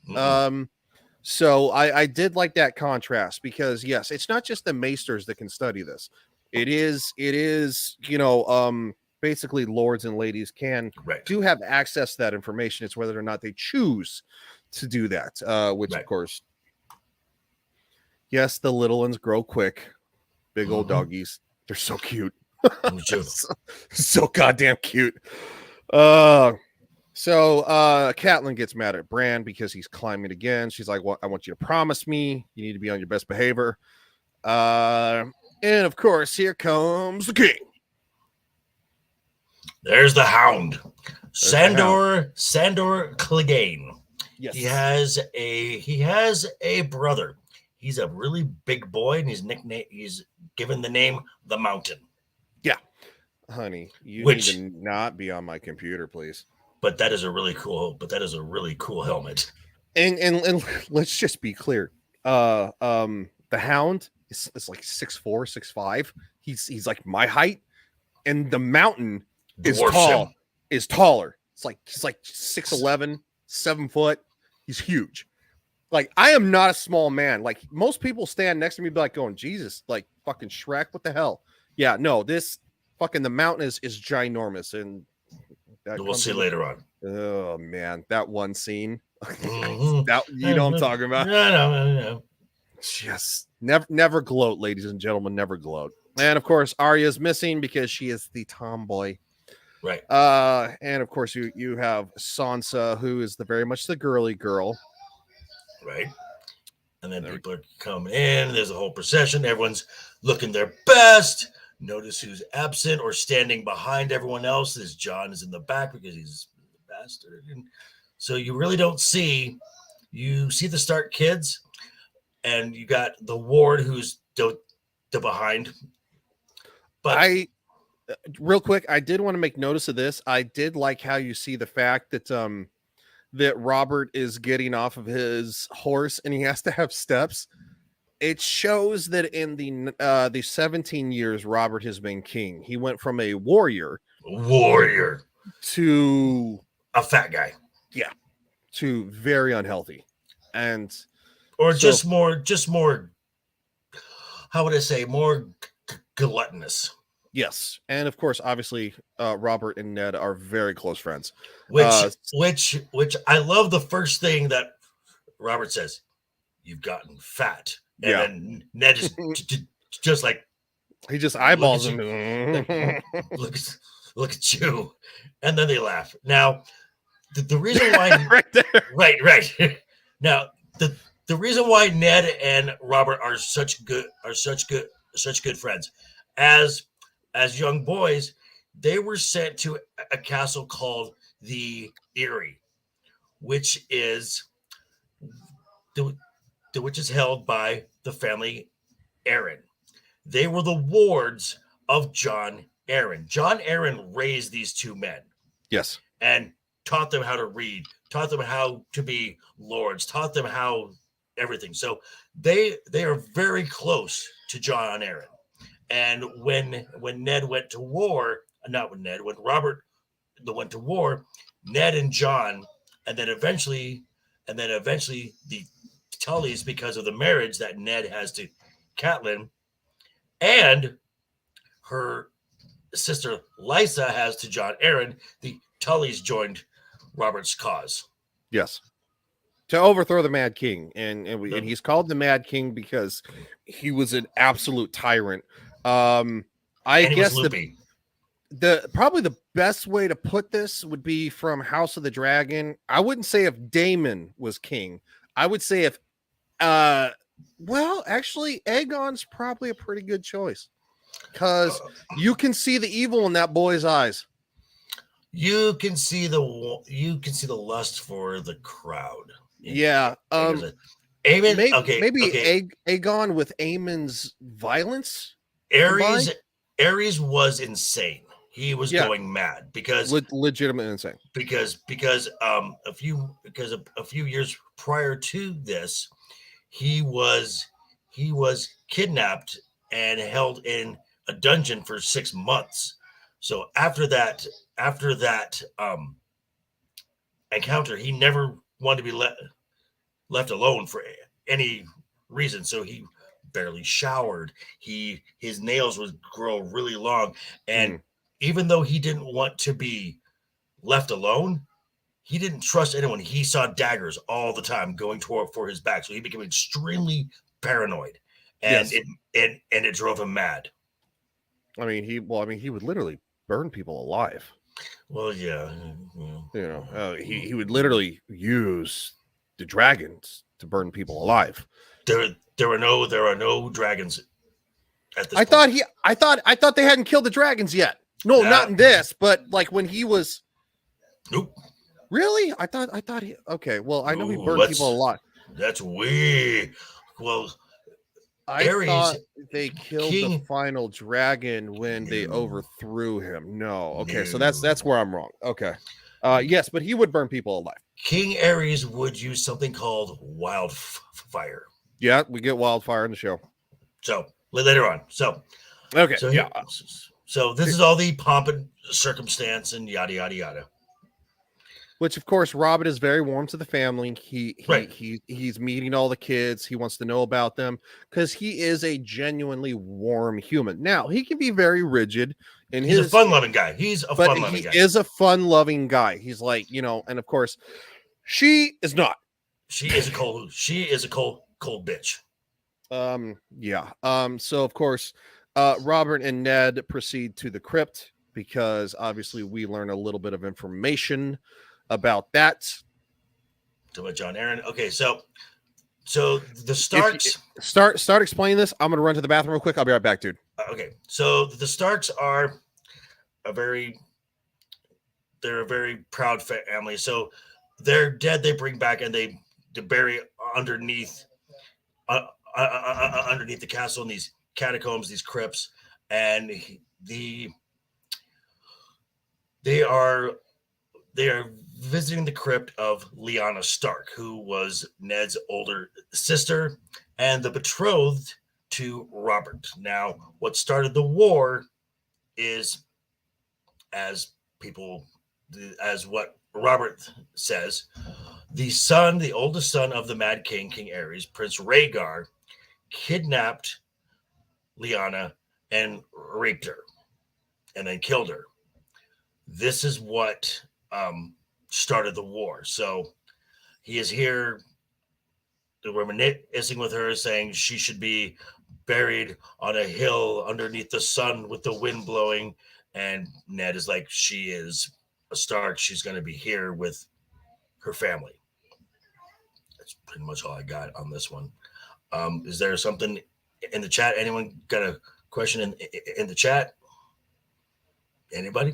So I did like that contrast, because yes, it's not just the maesters that can study this. It is basically lords and ladies do have access to that information. It's whether or not they choose to do that, which of course, yes, the little ones grow quick. Big old doggies. They're so cute. so goddamn cute. So Catelyn gets mad at Bran because he's climbing again. She's like, "Well, I want you to promise me. You need to be on your best behavior." And of course, here comes the king. There's the Hound. Sandor Clegane. Yes. He has a brother. He's a really big boy, and he's given the name the Mountain. Yeah. Honey, you need to not be on my computer, please. But that is a really cool helmet. And let's just be clear. The Hound is like 6'4", 6'5". He's like my height, and the Mountain is taller. It's like he's like 6'11", 7 foot. He's huge. Like, I am not a small man. Like, most people stand next to me, be like, going, Jesus, like fucking Shrek, what the hell? Yeah, no, this fucking the Mountain is ginormous, and we'll see later on. Oh man, that one scene. That you know what I'm talking about. No. Yes, never gloat, ladies and gentlemen, never gloat. And of course, Arya's missing because she is the tomboy. Right. And of course, you have Sansa, who is very much the girly girl. Right. And then people are coming in. There's a whole procession. Everyone's looking their best. Notice who's absent or standing behind everyone else. As Jon is in the back because he's the bastard. And so you really don't see. You see the Stark kids, and you got the Ward who's the behind. But real quick, I did want to make notice of this. I did like how you see the fact that that Robert is getting off of his horse and he has to have steps. It shows that in the 17 years Robert has been king, he went from a warrior to a fat guy. Yeah. To very unhealthy. And just more how would I say, more gluttonous. Yes, and of course, obviously, Robert and Ned are very close friends. Which I love. The first thing that Robert says, "You've gotten fat," and then Ned is just like, He just eyeballs Look him. look at look at you, and then they laugh. Now, the reason why, Right there. right. Now, the reason why Ned and Robert are such good friends, as young boys, they were sent to a castle called the Eyrie, which is the, which is held by the family Arryn. They were the wards of Jon Arryn. Jon Arryn raised these two men Yes. and taught them how to read, taught them how to be lords, taught them how everything. So they are very close to Jon Arryn. And when Ned went to war, not when Ned, when Robert went to war, Ned and Jon, and then eventually the Tullys, because of the marriage that Ned has to Catelyn, and her sister Lysa has to Jon Arryn, the Tullys joined Robert's cause. Yes. To overthrow the Mad King. And he's called the Mad King because he was an absolute tyrant. I guess the probably the best way to put this would be from House of the Dragon. I wouldn't say if Daemon was king. I would say if well, actually, Aegon's probably a pretty good choice because you can see the evil in that boy's eyes. You can see the lust for the crowd. Yeah. Aemon. Maybe Aegon with Aemon's violence. Aerys was insane. He was going mad because legitimate insane. Because a few years prior to this, he was kidnapped and held in a dungeon for 6 months. So after that encounter, he never wanted to be left alone for any reason. So he barely showered. His nails would grow really long, and even though he didn't want to be left alone, he didn't trust anyone. He saw daggers all the time going for his back, so he became extremely paranoid, and it drove him mad. I mean, he would literally burn people alive. Well, yeah. He would literally use the dragons to burn people alive. There are no dragons at this point. I thought they hadn't killed the dragons yet. No, not in this, but like when he was. Nope. Really? I thought he. Okay, well, I know he burned people alive. That's weird. Well, I thought they killed the final dragon when they overthrew him. No. Okay, so that's where I'm wrong. Okay. Yes, but he would burn people alive. King Aerys would use something called wildfire. Yeah, we get wildfire in the show. So later on. So okay. So this is all the pomp and circumstance and yada yada yada. Which, of course, Robert is very warm to the family. He's meeting all the kids. He wants to know about them because he is a genuinely warm human. Now, he can be very rigid. He's a fun-loving guy. He is a fun-loving guy. He's like, and of course, she is not. She is a cold bitch. So, of course, Robert and Ned proceed to the crypt because obviously we learn a little bit of information about that. About Jon Arryn. Okay, so the Starks start explaining this. I'm gonna run to the bathroom real quick. I'll be right back, dude. Okay, so the Starks are a very proud family. So their dead they bring back and they bury underneath the castle in these catacombs, these crypts, and they are visiting the crypt of Lyanna Stark, who was Ned's older sister and the betrothed to Robert. Now, what started the war is, as what Robert says, the oldest son of the Mad King, King Aerys, Prince Rhaegar, kidnapped Lyanna and raped her and then killed her. This is what started the war. So he is here reminiscing with her, saying she should be buried on a hill underneath the sun with the wind blowing. And Ned is like, she is a Stark. She's going to be here with her family. That's pretty much all I got on this one. Is there something in the chat? Anyone got a question in the chat? Anybody?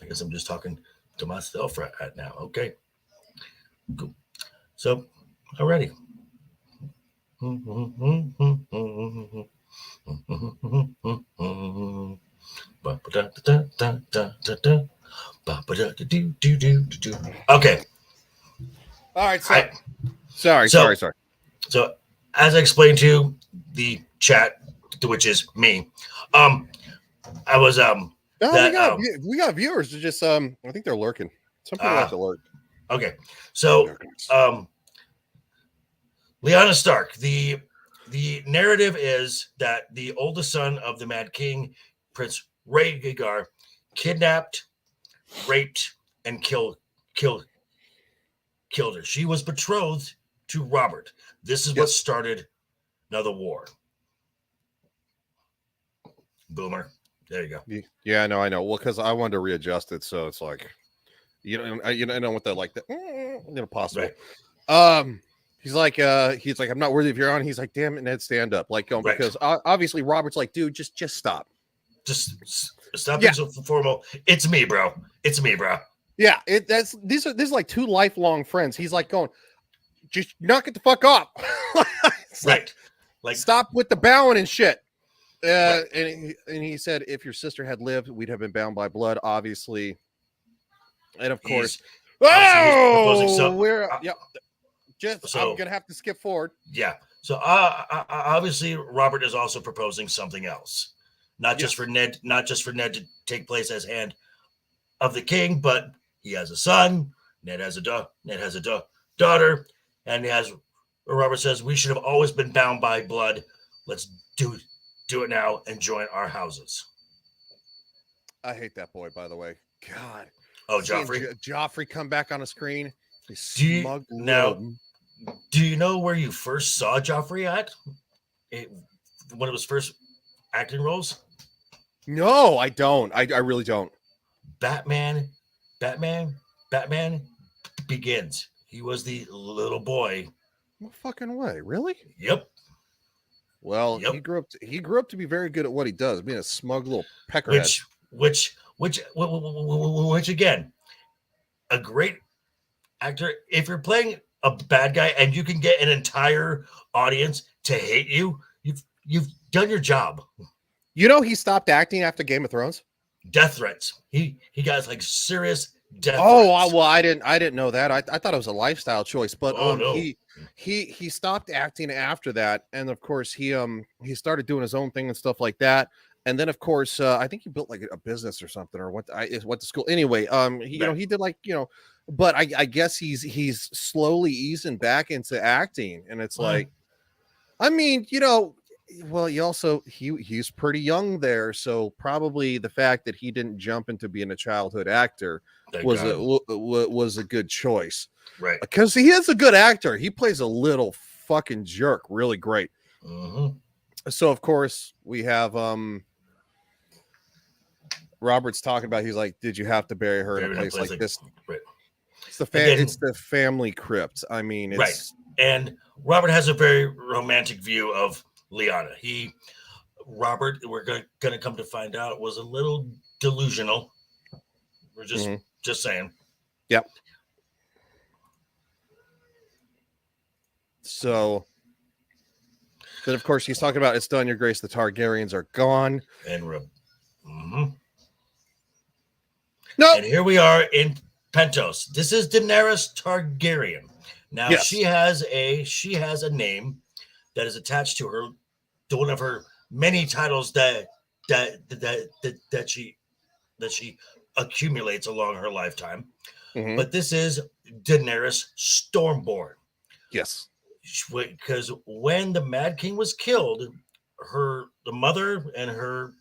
I guess I'm just talking to myself right now. Okay. Cool. So, already. Okay. All right. Sorry. So, as I explained to the chat, which is me, I was we got viewers. They're just I think they're lurking. Some people like to lurk. Okay. So Lyanna Stark, the narrative is that the oldest son of the Mad King, Prince Rhaegar, kidnapped, raped, and killed her. She was betrothed to Robert. This is what started another war. Boomer. There you go. Yeah, no, I know. Well, because I wanted to readjust it, so it's like, I don't want that like that. Possible. Right. He's like, I'm not worthy of your honor. He's like, damn it, Ned, stand up. Like, going because obviously Robert's like, dude, just stop. Just stop being so formal. It's me, bro. Yeah, these are like two lifelong friends. He's like going, just knock it the fuck off. Right. Like stop with the bowing and shit. And he said, if your sister had lived, we'd have been bound by blood, obviously. And of course, I'm gonna have to skip forward. Yeah. So obviously, Robert is also proposing something else, not just for Ned to take place as hand of the king, but he has a son. Ned has a daughter, and Robert says we should have always been bound by blood. Let's do it now and join our houses. I hate that boy, by the way. God. Oh, Joffrey. Joffrey come back on a screen. Do you know where you first saw Joffrey at? One of his first acting roles? No, I don't. I really don't. Batman Begins. He was the little boy. No fucking way. Really? Yep. Well, he grew up to be very good at what he does, being a smug little peckerhead. Which again, a great actor. If you're playing a bad guy and you can get an entire audience to hate you, you've done your job. You know, he stopped acting after Game of Thrones. Death threats. He got like serious death. Well, I didn't know that. I thought it was a lifestyle choice, but no. He stopped acting after that, and of course he started doing his own thing and stuff like that. And then of course I think he built like a business or something, or went to school. Anyway, he did like but I guess he's slowly easing back into acting, and it's like, I mean, well, he's pretty young there, so probably the fact that he didn't jump into being a childhood actor was a good choice, right? Because he is a good actor. He plays a little fucking jerk really great. Mm-hmm. So of course we have Robert's talking about, he's like, did you have to bury her in a place like this? Right. It's the family crypt. I mean, it's right. And Robert has a very romantic view of Lyanna. Robert, we're going to come to find out, was a little delusional. We're just saying. Yep. So, then of course he's talking about, it's done, your grace, the Targaryens are gone. And no. And here we are in Pentos. This is Daenerys Targaryen. Now she has a name that is attached to her, to one of her many titles that she accumulates along her lifetime. Mm-hmm. But this is Daenerys Stormborn. Yes, because when the Mad King was killed, her mother and her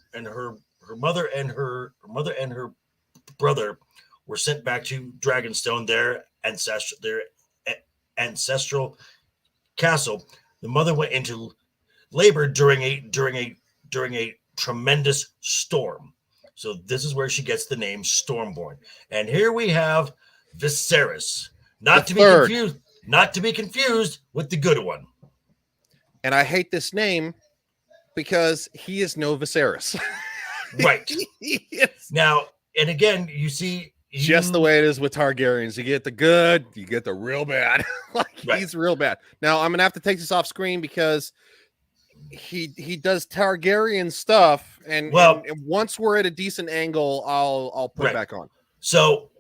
brother were sent back to Dragonstone, their ancestral castle. The mother went into labor during a tremendous storm. So this is where she gets the name Stormborn. And here we have Viserys, not to be confused with the good one. And I hate this name because he is no Viserys. Right. Yes. Now, and again, you see just the way it is with Targaryens. You get the good, you get the real bad. He's real bad. Now I'm gonna have to take this off screen because he does Targaryen stuff, and once we're at a decent angle, I'll put it back on. So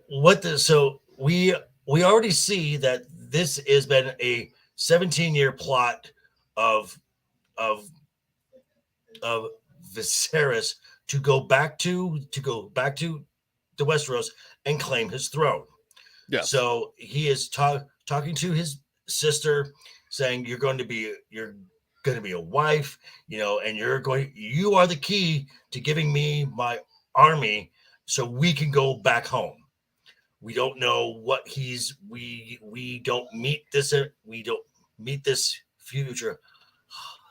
we already see that this has been a 17-year plot of Viserys to go back to the Westeros and claim his throne. Yeah. So he is talking to his sister, saying, "You're going to be a wife, and you are the key to giving me my army, so we can go back home." We don't know what we don't meet this future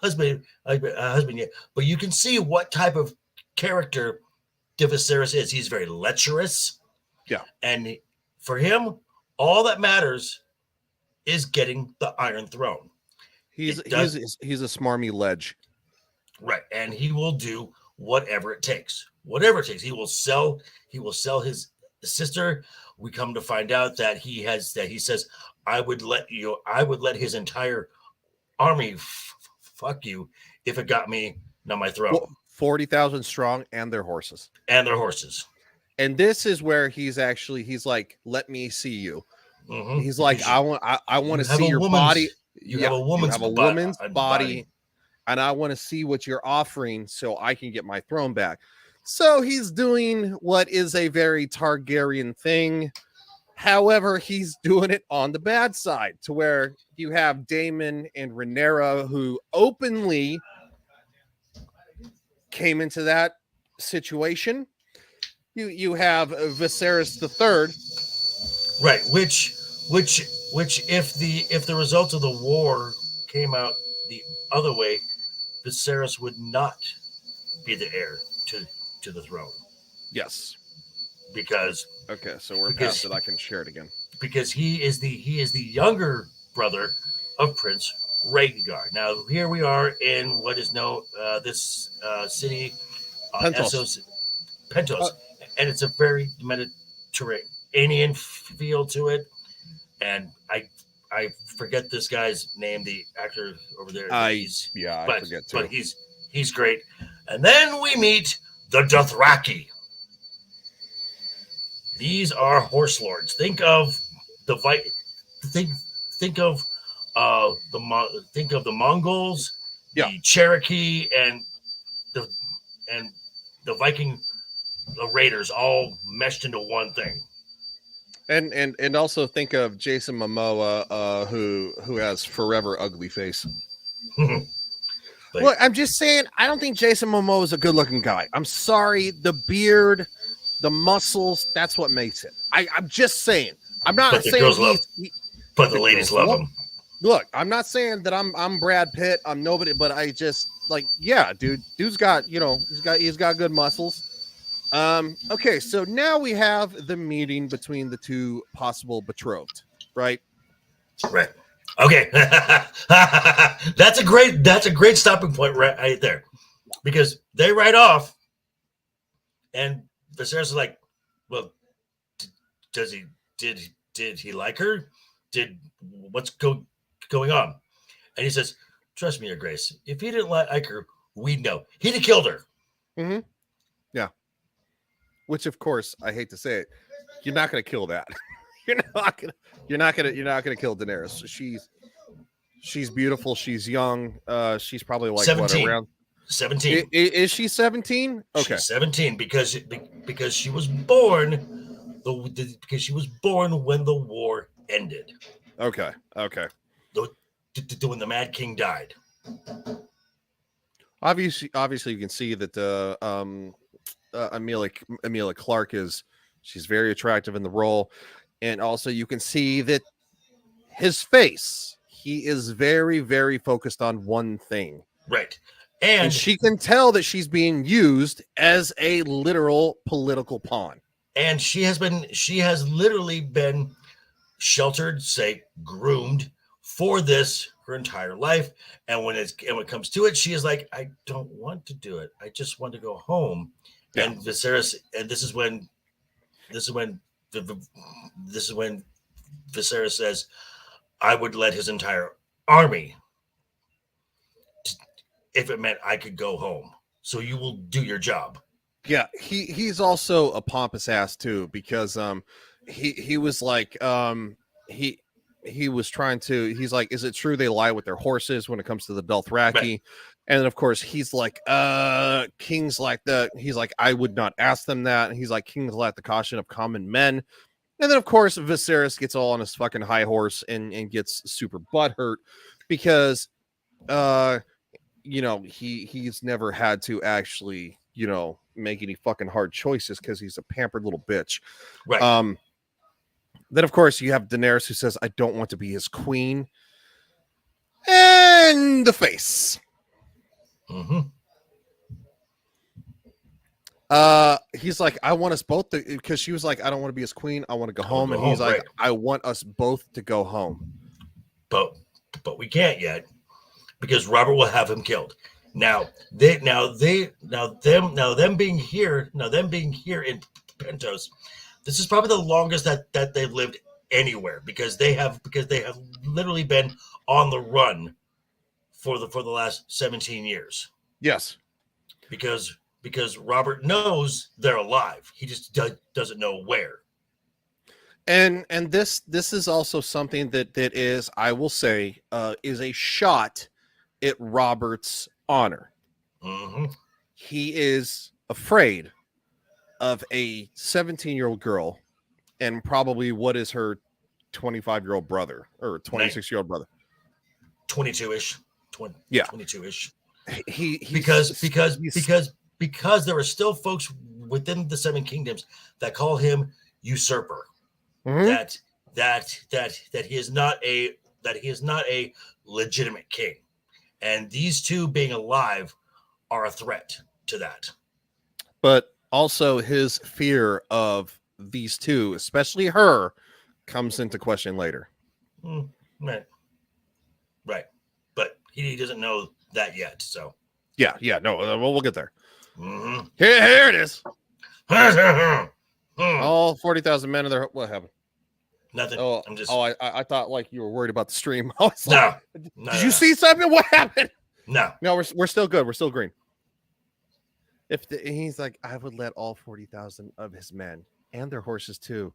husband yet, but you can see what type of character Viserys is. He's very lecherous. Yeah. And for him, all that matters is getting the Iron Throne. He's a smarmy ledge. Right. And he will do whatever it takes. Whatever it takes. He will sell his sister. We come to find out that he says, I would let his entire army fuck you if it got me on my throne. 40,000 strong and their horses. And this is where he's like, let me see you. Mm-hmm. He's like, I want to see your body. You have a woman's body, and I want to see what you're offering so I can get my throne back. So he's doing what is a very Targaryen thing. However, he's doing it on the bad side, to where you have Daemon and Rhaenyra, who openly came into that situation. You have Viserys III, right? Which if the results of the war came out the other way, Viserys would not be the heir to the throne. Yes, because so we're past it. I can share it again because he is the younger brother of Prince Rhaegar. Now here we are in what is known this city, Pentos. And it's a very Mediterranean feel to it. And I forget this guy's name, the actor over there. I forget too. But he's great. And then we meet the Dothraki. These are horse lords. Think of the think of the Mongols, the Cherokee, and the Viking raiders all meshed into one thing. And also think of Jason Momoa, who has forever ugly face. Look, I'm just saying, I don't think Jason Momoa is a good looking guy. I'm sorry, the beard, the muscles, that's what makes it. I'm just saying. I'm not saying but the ladies love him. Look, I'm not saying that I'm Brad Pitt. I'm nobody, but I just dude's got, he's got good muscles. Okay, so now we have the meeting between the two possible betrothed, right? Right. Okay. That's a great stopping point right there. Because they ride off and Viserys is like, well, did he like her? What's going on? And he says, trust me, Your Grace, if he didn't like her, we'd know. He'd have killed her. Mm-hmm. Yeah. Which, of course, I hate to say it, you're not going to kill that. You're not going to kill Daenerys. She's beautiful. She's young. She's probably like 17. What, around 17. Is she 17? Okay, she's 17 because she was born when the war ended. Okay. When the Mad King died. Obviously, you can see that Emilia Clarke is She's very attractive in the role. And also you can see that his face, he is very, very focused on one thing. Right. And she can tell that she's being used as a literal political pawn. And she has literally been sheltered, say, groomed for this her entire life. And when it comes to it, she is like, I don't want to do it. I just want to go home. Yeah. And Viserys, and this is when Viserys says, I would let his entire army if it meant I could go home. So you will do your job. Yeah, he's also a pompous ass too, because he was like he was trying to, he's like, is it true they lie with their horses when it comes to the Dothraki? Right. And then of course he's like, kings like that. He's like, I would not ask them that. And he's like, kings lack the caution of common men. And then of course Viserys gets all on his fucking high horse and gets super butthurt because you know, he's never had to actually, you know, make any fucking hard choices because he's a pampered little bitch. Right. Then of course you have Daenerys who says, I don't want to be his queen. And the face. Mm-hmm. He's like, I want us both to, because she was like, I don't want to be his queen. I want to go home. And he's like, I want us both to go home. But we can't yet because Robert will have him killed. Now them being here in Pentos, this is probably the longest that they've lived anywhere because they have literally been on the run for the last 17 years. Yes. Because Robert knows they're alive. He just doesn't know where. And this is also something that is, I will say, is a shot at Robert's honor. Mm-hmm. He is afraid of a 17-year-old girl and probably what is her 25-year-old brother or 26-year-old brother. 22-ish. 22-ish. Because there are still folks within the Seven Kingdoms that call him usurper. Mm-hmm. That he is not a legitimate king. And these two being alive are a threat to that. But also his fear of these two, especially her, comes into question later. Right. But he doesn't know that yet. So yeah. No, we'll get there. Mm-hmm. Here it is. All 40,000 men in there. What happened? Nothing. Oh, I'm just. I thought like you were worried about the stream. I was no. Like, did you see something? What happened? No. We're still good. We're still green. He's like, I would let all 40,000 of his men and their horses too.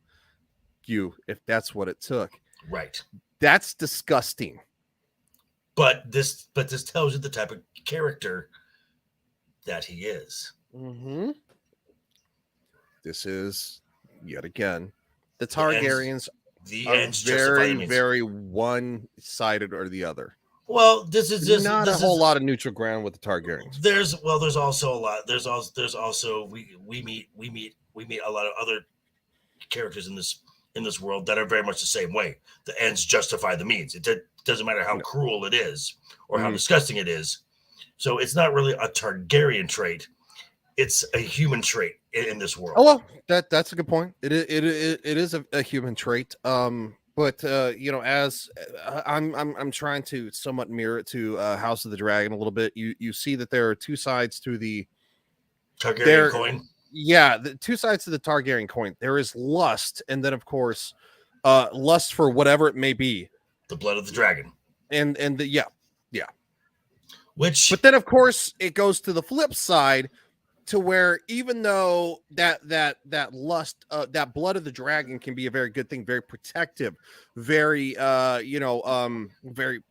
If that's what it took. Right. That's disgusting. But this tells you the type of character that he is. Mm-hmm. This is yet again the Targaryens. The are ends very, very one-sided or the other. Well, this is just not a whole lot of neutral ground with the Targaryens. There's also a lot. There's also we meet a lot of other characters in this world that are very much the same way. The ends justify the means. It doesn't matter how cruel it is or how disgusting it is. So it's not really a Targaryen trait. It's a human trait in this world. Oh well, that's a good point. It is a human trait. But you know, as I'm trying to somewhat mirror it to House of the Dragon a little bit. You see that there are two sides to the Targaryen coin. Yeah, the two sides to the Targaryen coin. There is lust, and then of course, lust for whatever it may be. The blood of the dragon. And yeah. But then of course it goes to the flip side. To where even though that lust, that blood of the dragon can be a very good thing, very protective, very very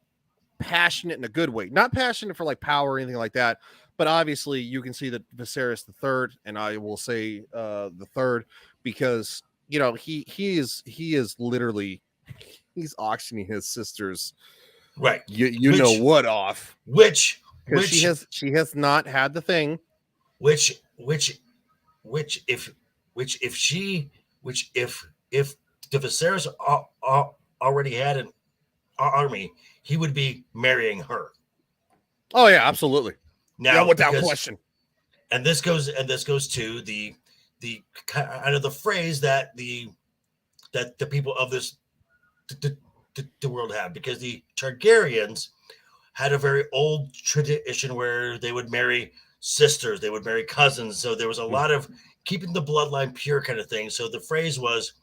passionate in a good way. Not passionate for like power or anything like that, but obviously you can see that Viserys the Third, and I will say the third, because you know he is literally he's auctioning his sister's right. You know what off. Which she has not had the thing. Which if she which if the Viserys already had an army, he would be marrying her. Oh yeah, absolutely. Now, yeah, without because, question. And this goes to the kind of the phrase that the people of this the world have, because the Targaryens had a very old tradition where they would marry sisters, they would marry cousins. So there was a lot of keeping the bloodline pure kind of thing. So the phrase was,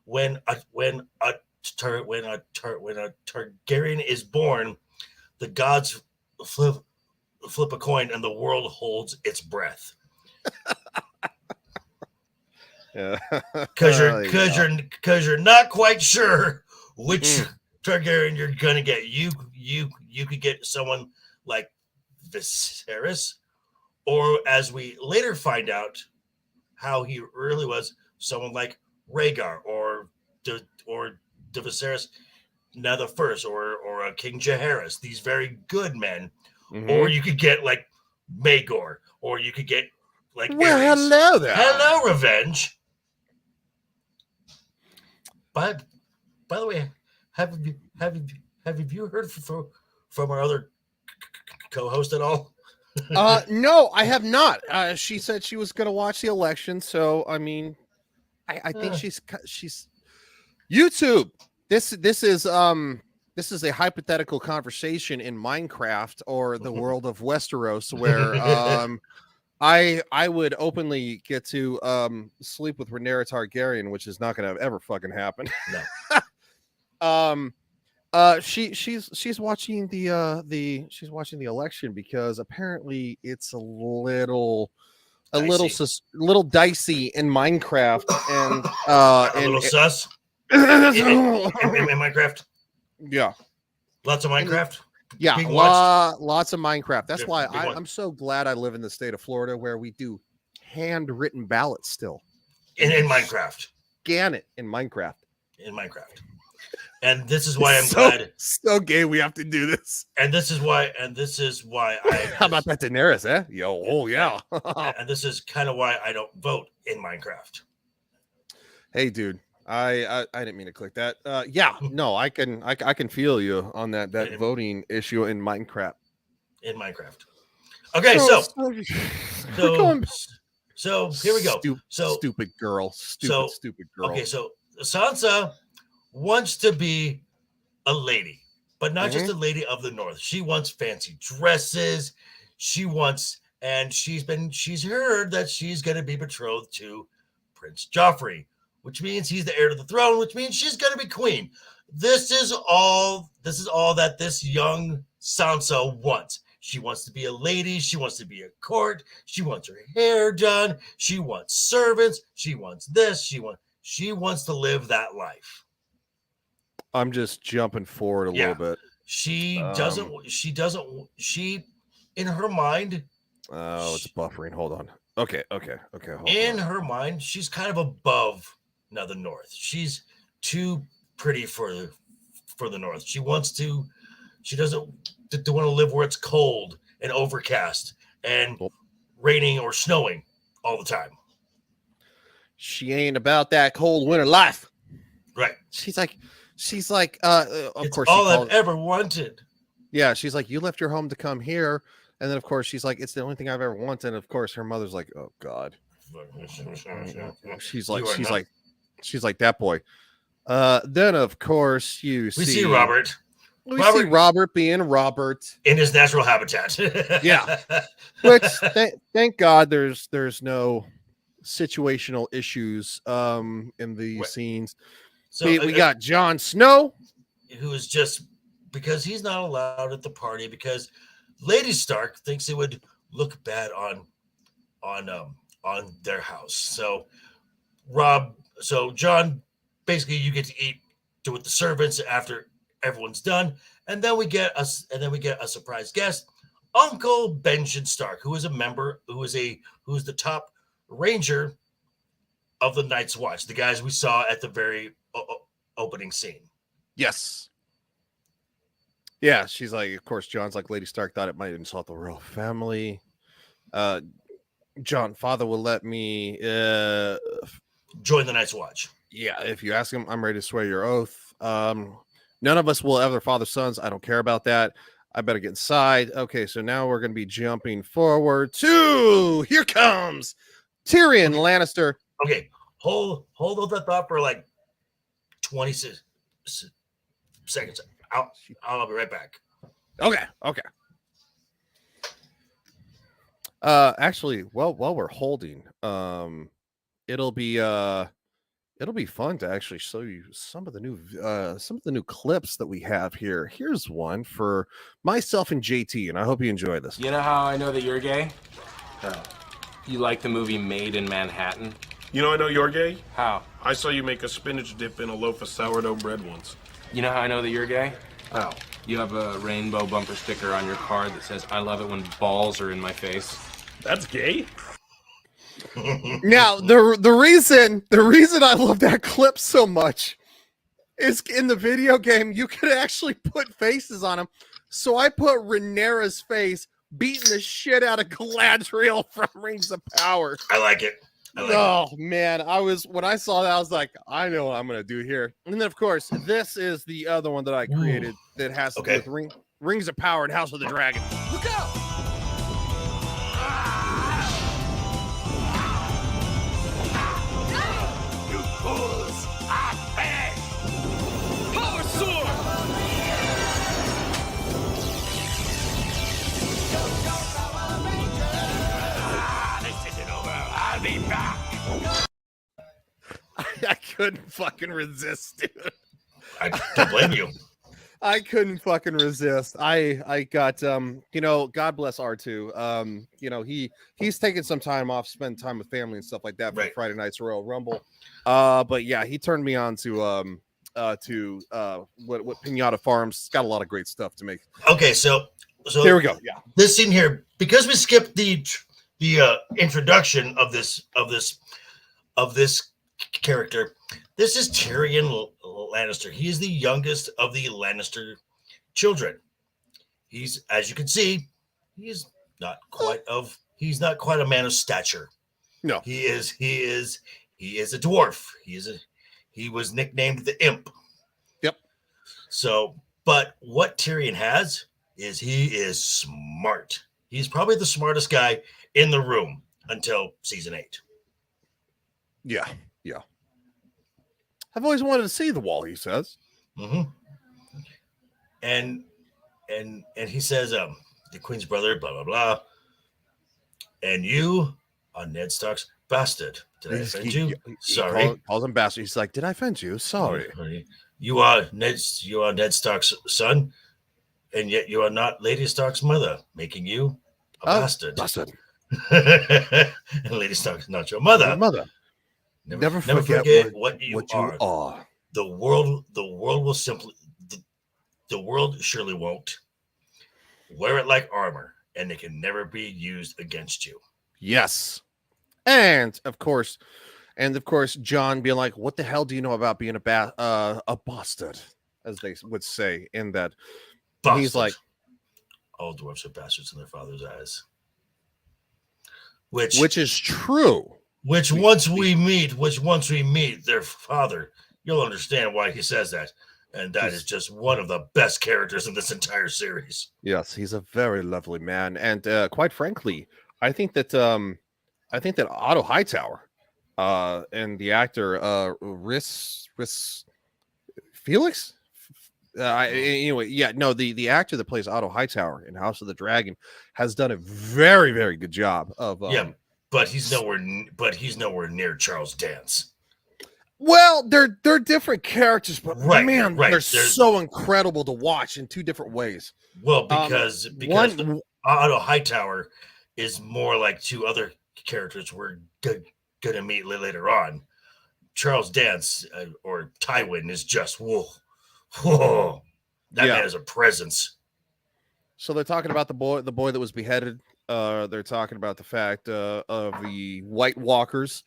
when a Targaryen is born, the gods flip a coin and the world holds its breath. Yeah, because you're not quite sure which Targaryen you're gonna get. You could get someone like Viserys, or as we later find out how he really was, someone like Rhaegar, or Viserys now the first, or a King Jaehaerys. These very good men, or you could get like Maegor, or you could get like Aerys. Hello there. Hello, Revenge. But by the way, have you heard from our other co-host at all? No, I have not. She said she was going to watch the election, so I mean, I think she's YouTube. This is a hypothetical conversation in Minecraft or the world of Westeros, where I would openly get to sleep with Rhaenyra Targaryen, which is not going to ever fucking happen. No. She's watching the election because apparently it's a little dicey in Minecraft, and a little sus in Minecraft. Yeah, lots of Minecraft. Yeah, lots of Minecraft. That's why I'm so glad I live in the state of Florida, where we do handwritten ballots still. In Minecraft. Scan it in Minecraft. And this is why I'm glad. So gay we have to do this. And this is why I. How about that Daenerys, eh? Yo, oh yeah. And this is kind of why I don't vote in Minecraft. Hey, dude. I didn't mean to click that. Yeah, no, I can feel you on that voting issue in Minecraft. Okay, so here we go. Stupid girl. Stupid girl. Okay, so Sansa wants to be a lady, but not just a lady of the North. She wants fancy dresses. She's heard that she's going to be betrothed to Prince Joffrey, which means he's the heir to the throne, which means she's going to be queen. This is all that this young Sansa wants. She wants to be a lady. She wants to be a court. She wants her hair done. She wants servants. She wants this. She wants to live that life. I'm just jumping forward a little bit. She in her mind. Oh, it's buffering. Hold on. Okay. In her mind, she's kind of above now the North. She's too pretty for the North. She doesn't want to live where it's cold and overcast and raining or snowing all the time. She ain't about that cold winter life. Right. She's like, of it's course, all I've ever wanted. Yeah. She's like, you left your home to come here. And then, of course, she's like, it's the only thing I've ever wanted. And of course, her mother's like, oh God. She's like that boy. Then, of course, we see Robert. We see Robert being Robert in his natural habitat. Yeah. Which, thank God, there's no situational issues in the scenes. So we got Jon Snow, who is just because he's not allowed at the party because Lady Stark thinks it would look bad on their house. So Jon, basically you get to eat with the servants after everyone's done, and then we get a surprise guest, Uncle Benjen Stark, who is the top ranger of the Night's Watch, the guys we saw at the very opening scene. Yes. Yeah, she's like, of course, John's like, Lady Stark thought it might insult the royal family. Jon, father will let me join the Night's Watch. Yeah, if you ask him, I'm ready to swear your oath. None of us will ever father sons. I don't care about that. I better get inside. Okay, so now we're going to be jumping forward to here comes Tyrion Lannister. Okay, hold that thought for like 20 seconds. I'll be right back. Okay. Actually, while we're holding, it'll be fun to actually show you some of the new clips that we have here. Here's one for myself and JT, and I hope you enjoy this. You know how I know that you're gay? You like the movie Made in Manhattan? You know I know you're gay? How? I saw you make a spinach dip in a loaf of sourdough bread once. You know how I know that you're gay? How? You have a rainbow bumper sticker on your car that says, "I love it when balls are in my face." That's gay? Now, the reason I love that clip so much is in the video game you could actually put faces on them. So I put Rhaenyra's face beating the shit out of Galadriel from Rings of Power. I like it. Oh man, when I saw that, I was like, I know what I'm gonna do here. And then of course, this is the other one that I created that has to do with Rings of Power and House of the Dragon. Look out! You fools! I beg! Power sword! This isn't over. I'll be back. I couldn't fucking resist, dude. I don't blame you. I couldn't fucking resist. I got God bless R2. He's taking some time off, spend time with family and stuff like that for Friday night's Royal Rumble. But yeah, he turned me on to what Pinata Farms. Got a lot of great stuff to make. Okay, so there we go. Yeah. This scene here, because we skipped the introduction of this character. This is Tyrion Lannister. He is the youngest of the Lannister children. He's, as you can see, he's not quite a man of stature. No, he is a dwarf. He was nicknamed the Imp. Yep. So, but what Tyrion has is he is smart. He's probably the smartest guy in the room until season 8. Yeah. I've always wanted to see the wall, he says. Mm-hmm. And he says, the Queen's brother, blah, blah, blah. And you are Ned Stark's bastard. Did I offend you? Sorry. He calls him bastard. He's like, did I offend you? Sorry. You are Ned Stark's son, and yet you are not Lady Stark's mother, making you a bastard. Bastard. And Lady Stark's not your mother. Your mother. Never forget what you are. The world surely won't. Wear it like armor, and it can never be used against you. Yes. And of course, John being like, what the hell do you know about being a bastard, as they would say in that. Bastard. He's like, all dwarfs are bastards in their father's eyes. Which is true. Once we meet their father, you'll understand why he says that. And that is just one of the best characters in this entire series. Yes, he's a very lovely man. And quite frankly, I think that Otto Hightower and the actor Rhys Felix. The actor that plays Otto Hightower in House of the Dragon has done a very, very good job of but he's nowhere near Charles Dance. Well, they're different characters, but man, they're so incredible to watch in two different ways. Well, because Otto Hightower is more like two other characters we're gonna meet later on. Charles Dance or Tywin is just whoa. That man is a presence. So they're talking about the boy that was beheaded. They're talking about the fact of the White Walkers.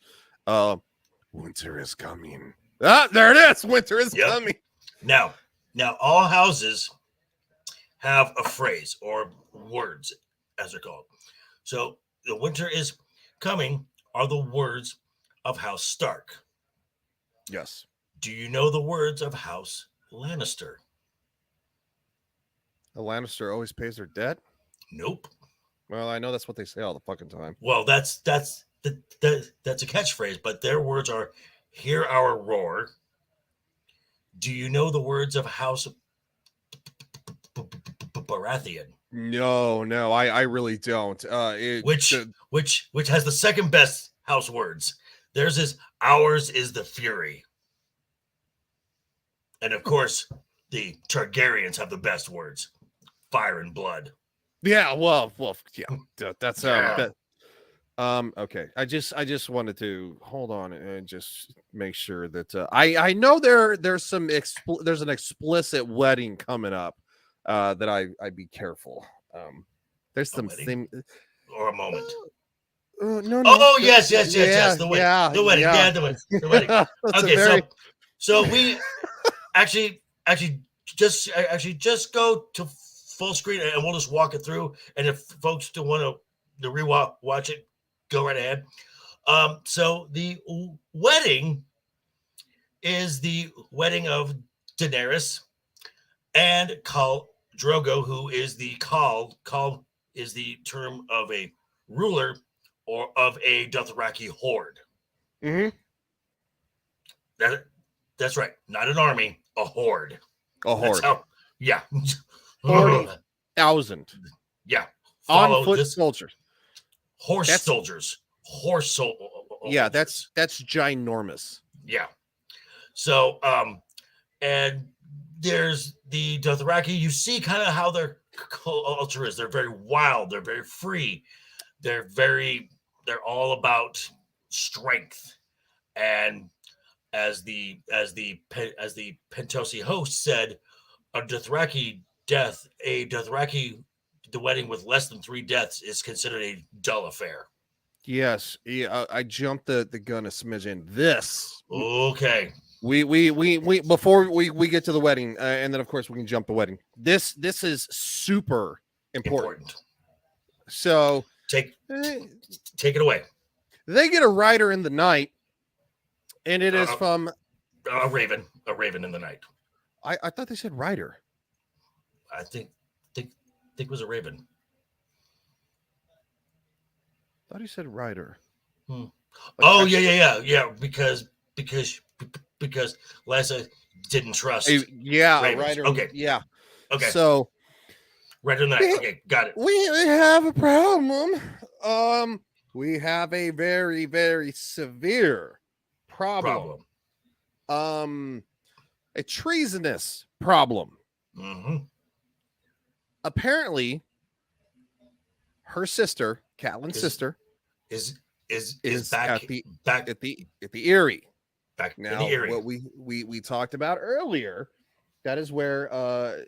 Winter is coming. There it is. Winter is coming. Now, all houses have a phrase or words, as they're called. So the winter is coming are the words of House Stark. Yes. Do you know the words of House Lannister? A Lannister always pays their debt. Nope. Well, I know that's what they say all the fucking time. Well, that's a catchphrase, but their words are, "Hear our roar." Do you know the words of House Baratheon? No, I really don't. Which has the second best house words. Theirs is, "Ours is the fury." And of course, the Targaryens have the best words, "Fire and blood." yeah, well, yeah, that's Yeah. okay. I just wanted to hold on and just make sure that I know there's an explicit wedding coming up that I be careful. There's some wedding? Or a moment. no. Oh, yes. The wedding. Yeah, The wedding. yeah. Yeah, the wedding. That's Okay, a very so we actually just go to full screen and we'll just walk it through. And if folks do want to rewatch it, go right ahead. So the wedding is the wedding of Daenerys and Khal Drogo, who is the Khal is the term of a ruler or of a Dothraki horde. Mhm. That's right, not an army, a horde. a horde. Yeah. 40,000 Yeah. on Follow foot this. soldiers. Horse That's- soldiers. Horse soldiers. Yeah, that's ginormous. Yeah. So, and there's the Dothraki. You see kind of how their culture is. They're very wild. They're very free. They're all about strength. And as the Pentosi host said, a Dothraki, the wedding with less than 3 deaths is considered a dull affair. Yes, yeah, I jumped the gun a smidgen. This Okay. we before we get to the wedding, and then of course we can jump the wedding. This is super important. So Take it away. they get a rider in the night, and it is Uh-oh. from A raven in the night. I thought they said rider. I think it was a raven. I thought he said rider. Oh, yeah. Because Lysa didn't trust. Yeah, ravens. rider. Okay. Yeah. Okay. So Right in the night. Okay, got it. we have a problem. We have a very, very severe problem. A treasonous problem. Mm-hmm. Apparently, her sister, Catelyn's sister, Is back back at the Eyrie. back Now, in the Eyrie. what we talked about earlier, that is where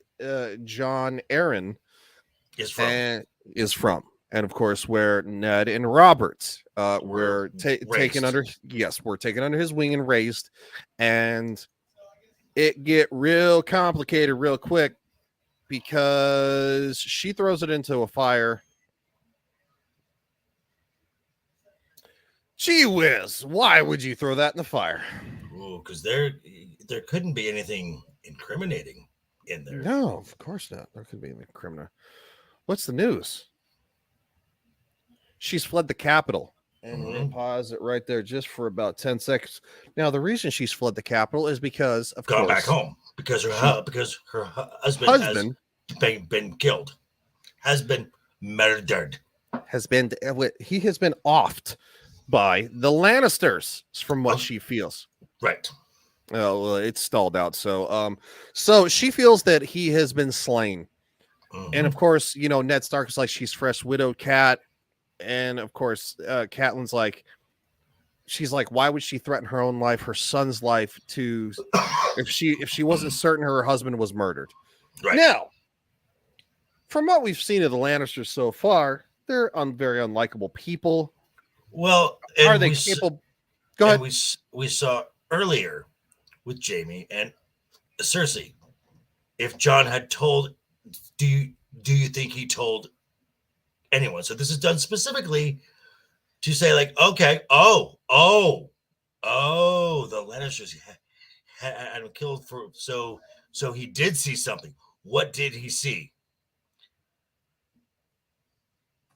John Aaron Is from. and of course where Ned and Robert were taken under. Yes, were taken under his wing and raised, and it get real complicated real quick because she throws it into a fire. Gee whiz, why would you throw that in the fire? Oh, because there couldn't be anything incriminating in there. No, of course not. There could be any criminal. What's the news? She's fled the capital. And we'll pause it right there just for about 10 seconds. Now, the reason she's fled the capital is because, of Gone course, back home because her husband has been killed, has been murdered. He has been offed by the Lannisters, from what she feels. Right. Oh, well, it's stalled out. So she feels that he has been slain. Mhm. And of course, Ned Stark is like, she's fresh widowed cat. And of course, Catelyn's like, she's like, why would she threaten her own life, her son's life, to if she wasn't certain her husband was murdered? Right. Now, from what we've seen of the Lannisters so far, they're very unlikable people. Well, Are they capable? Go ahead. We saw earlier with Jaime and Cersei. If John had told, do you think he told anyone? So this is done specifically to say, like, okay, the Lannisters had him killed for. So he did see something. What did he see?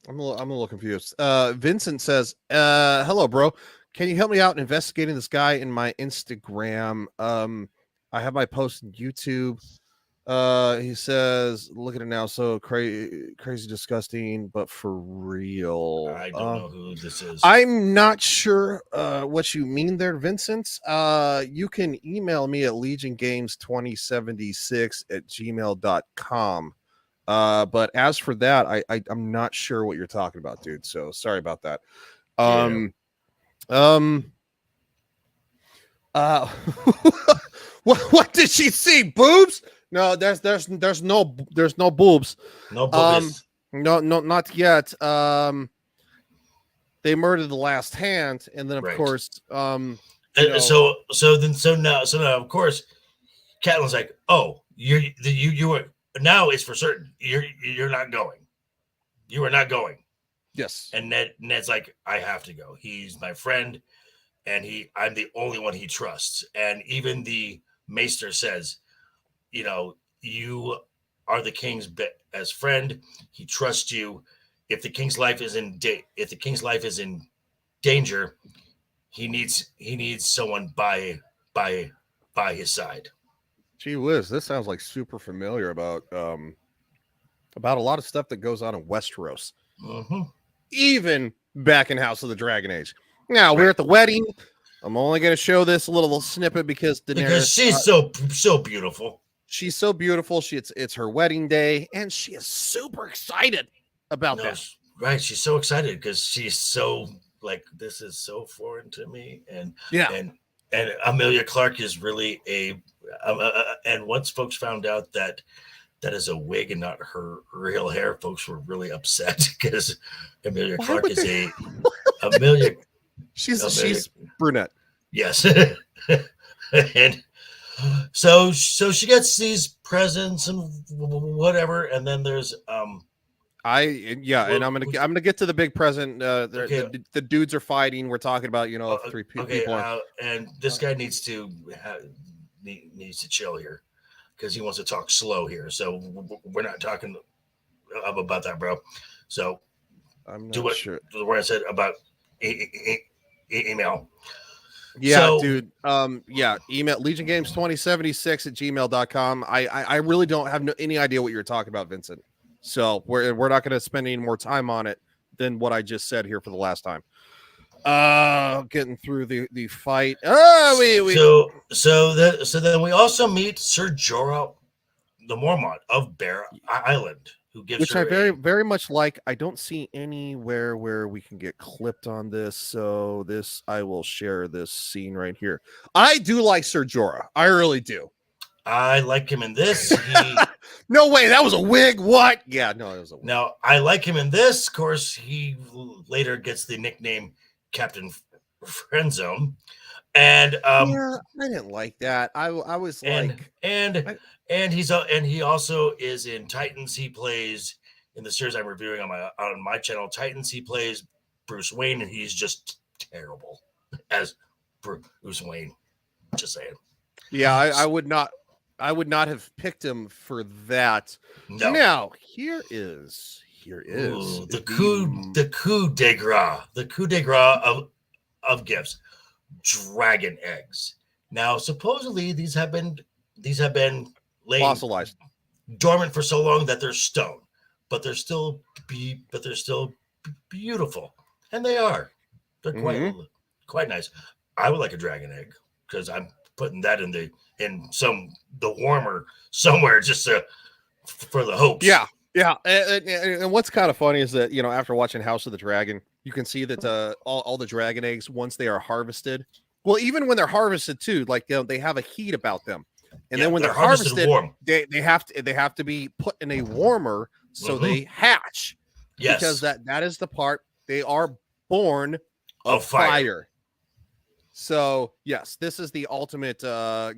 I'm a little confused. Vincent says, hello, bro. Can you help me out investigating this guy in my Instagram? I have my post on YouTube. He says, look at it now. So crazy, disgusting, but for real. I don't know who this is. I'm not sure what you mean there, Vincent. You can email me at legiongames2076@gmail.com. But as for that, I'm not sure what you're talking about, dude. So sorry about that. What did she see? Boobs? No, there's no boobs. No boobs. No, not yet. They murdered the last hand, and then of course, so now of course, Catelyn's like, oh, you were now it's for certain you're not going. You are not going. Yes. And Ned's like, I have to go. He's my friend, and I'm the only one he trusts. And even the Maester says, you are the king's best friend. He trusts you. If the king's life is in danger, he needs someone by his side. Gee whiz, this sounds like super familiar about a lot of stuff that goes on in Westeros. Mm-hmm. Even back in House of the Dragon Age. Now we're at the wedding. I'm only going to show this a little snippet because she's so beautiful. She's so beautiful. It's her wedding day, and she is super excited about that. Right, she's so excited because she's so like, this is so foreign to me, and Emilia Clarke is really and once folks found out that is a wig and not her real hair, folks were really upset because Emilia Clarke is Emilia. She's brunette. Yes. And so she gets these presents and whatever, and then there's and I'm gonna get to the big present. The dudes are fighting. We're talking about three people. And this guy needs to chill here because he wants to talk slow here. So we're not talking about that, bro. So I'm not sure what I said about email. Yeah, dude. Email legiongames2076@gmail.com. I really don't have any idea what you're talking about, Vincent. So we're not going to spend any more time on it than what I just said here for the last time. Getting through the fight. So then we also meet Ser Jorah the Mormont of Bear Island, who gives which I very much like. I don't see anywhere where we can get clipped on this, so I will share this scene right here. I do like Ser Jorah. I really do. I like him in this. No way, that was a wig. What? Yeah, no, it was a wig. Now I like him in this. Of course, he later gets the nickname Captain Friendzone, and I didn't like that. I was like, and he also is in Titans. He plays in the series I'm reviewing on my channel, Titans. He plays Bruce Wayne, and he's just terrible as Bruce Wayne. Just saying. Yeah, I would not have picked him for that. No. Now here is the coup de grace of gifts. Dragon eggs. Now, supposedly these have been laying fossilized, dormant for so long that they're stone, but they're still beautiful, and they are. They're quite nice. I would like a dragon egg because I'm putting that in the warmer somewhere just for the hopes. Yeah. And what's kind of funny is that after watching House of the Dragon, you can see that all the dragon eggs, once they are harvested, well, even when they're harvested too, like they have a heat about them, and then when they're harvested, warm. they have to be put in a warmer so they hatch. Yes, because that is the part they are born of fire. So yes, this is the ultimate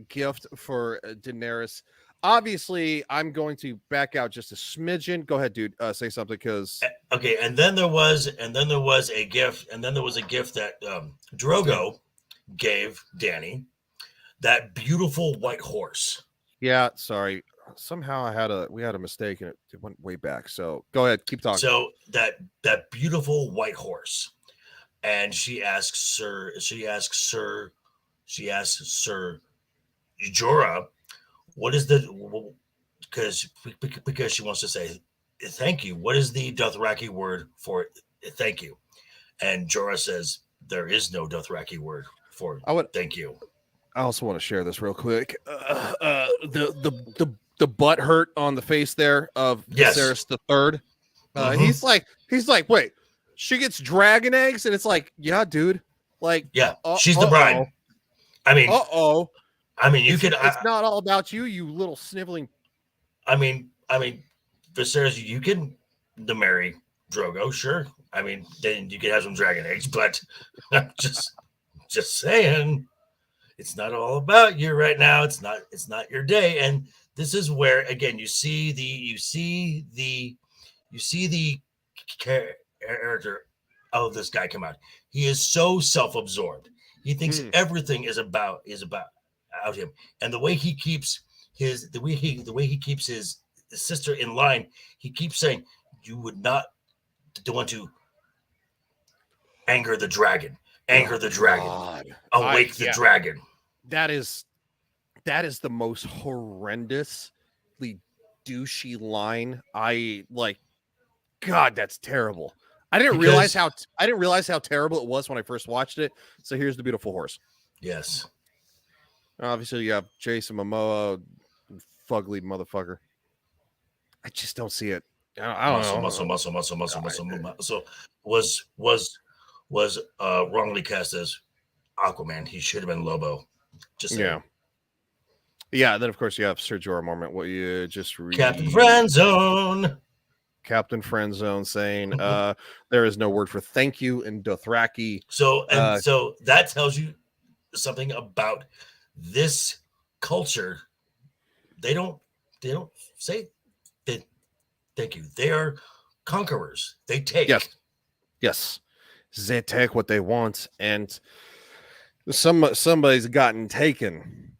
gift for Daenerys. Obviously, I'm going to back out just a smidgen. Go ahead, dude. Say something, because okay. And then there was a gift, that Drogo gave Dany, that beautiful white horse. Yeah, sorry. Somehow we had a mistake and it went way back. So go ahead, keep talking. So that beautiful white horse, and she asks Sir Jorah, what is the, because she wants to say thank you. What is the Dothraki word for thank you? And Jorah says there is no Dothraki word for thank you. I also want to share this real quick. The butt hurt on the face there of Viserys the Third. He's like, wait, she gets dragon eggs, and it's like, yeah, dude, like, she's the bride. I mean, you could. It's not all about you, you little sniveling. I mean, Viserys, you can marry Drogo, sure. I mean, then you could have some dragon eggs, but I'm just saying, it's not all about you right now. It's not your day, and this is where again you see the character of this guy come out. He is so self-absorbed. He thinks everything is about him, and the way he keeps his sister in line. He keeps saying, "You would not want to anger the dragon, awake the dragon." That is the most horrendously douchey line. I like, God, that's terrible. I didn't realize how terrible it was when I first watched it. So here's the beautiful horse. Yes. Obviously, you have Jason Momoa, fugly motherfucker. I just don't see it. I don't know. Muscle was wrongly cast as Aquaman. He should have been Lobo. Just saying. Yeah. Then of course you have Ser Jorah Mormont. What you just read? Captain Friendzone saying there is no word for thank you in Dothraki. So that tells you something about this culture. They don't say thank you. They are conquerors. They take. Yes. They take what they want, and somebody's gotten taken.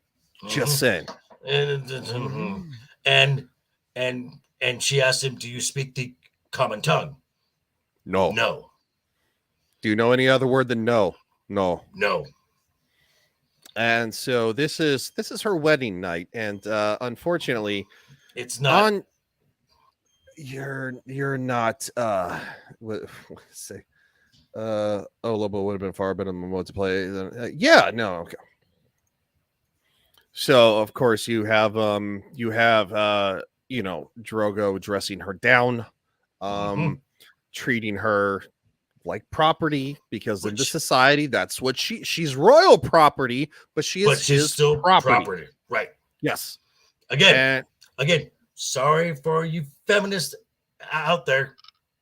Just saying. And she asked him, "Do you speak the common tongue?" No. Do you know any other word than no? No. And so this is her wedding night, and unfortunately, it's not. You're not. What say? Lobo would have been far better than what to play. Okay. So of course you have Drogo dressing her down, treating her like property, because in this society that's what she's royal property, but she's still property. Right? Yes. Again, sorry for you feminists out there,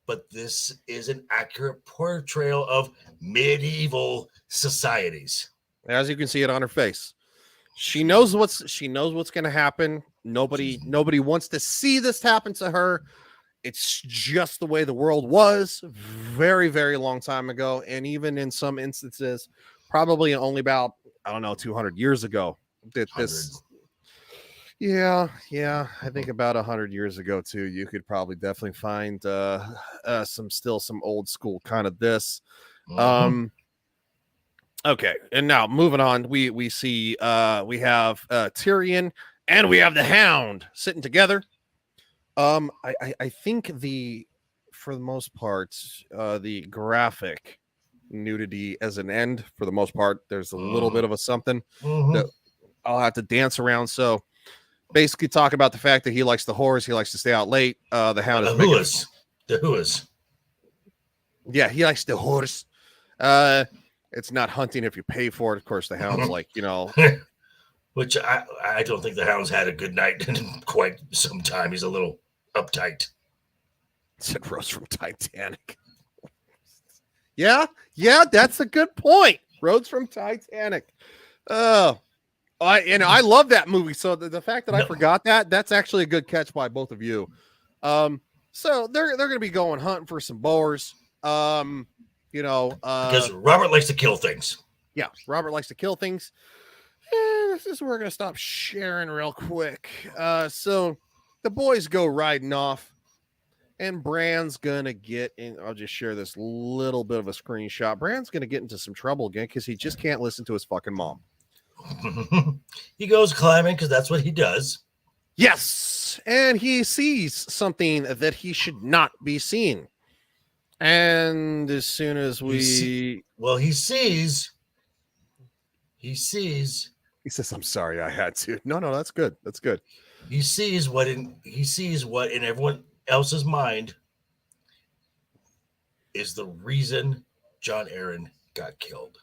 but this is an accurate portrayal of medieval societies. As you can see it on her face. She knows what's going to happen. Nobody wants to see this happen to her. It's just the way the world was very, very long time ago. And even in some instances, probably only about, 200 years ago. I think about 100 years ago too. You could probably definitely find some old school kind of this. Okay, and now moving on, we see we have Tyrion and we have the Hound sitting together. I think for the most part, the graphic nudity as an end, for the most part, there's a little bit of a something that I'll have to dance around. So basically talk about the fact that he likes the horse, he likes to stay out late. The Hound is the Whoas. Yeah, he likes the horse. It's not hunting if you pay for it. Of course, the Hound's like, which I don't think the Hound's had a good night in quite some time. He's a little uptight. Said Rose from Titanic. Yeah, that's a good point. Rose from Titanic. I love that movie. So the fact that I forgot that's actually a good catch by both of you. So they're going to be going hunting for some boars. Because Robert likes to kill things. Yeah, Robert likes to kill things. this is where we're gonna stop sharing real quick. So the boys go riding off, and Bran's gonna get in. I'll just share this little bit of a screenshot. Bran's gonna get into some trouble again because he just can't listen to his fucking mom. He goes climbing because that's what he does. Yes, and he sees something that he should not be seeing. And as soon as we, he sees. He says, "I'm sorry, I had to." No, that's good. That's good. He sees what in everyone else's mind is the reason John Aaron got killed.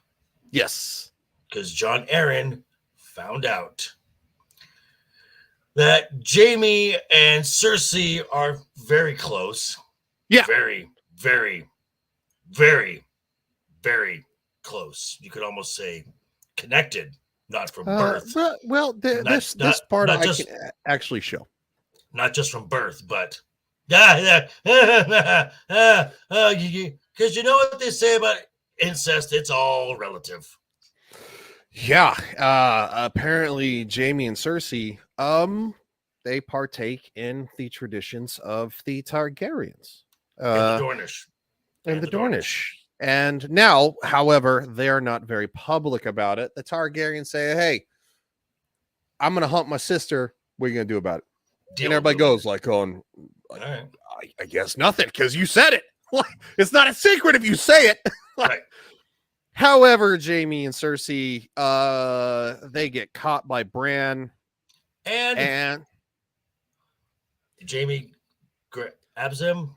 Yes, because John Aaron found out that Jaime and Cersei are very close. Yeah. Very, very, very, very close. You could almost say connected, not from birth. Well, this part I can actually show. Not just from birth, but because you know what they say about incest, it's all relative. Yeah, apparently Jaime and Cersei, they partake in the traditions of the Targaryens. And the Dornish. And now, however, they're not very public about it. The Targaryens say, "Hey, I'm going to hunt my sister. What are you going to do about it?" And everybody goes like, "On, right. I guess nothing, because you said it. It's not a secret if you say it." Right. However, Jaime and Cersei, they get caught by Bran, and Jaime grabs him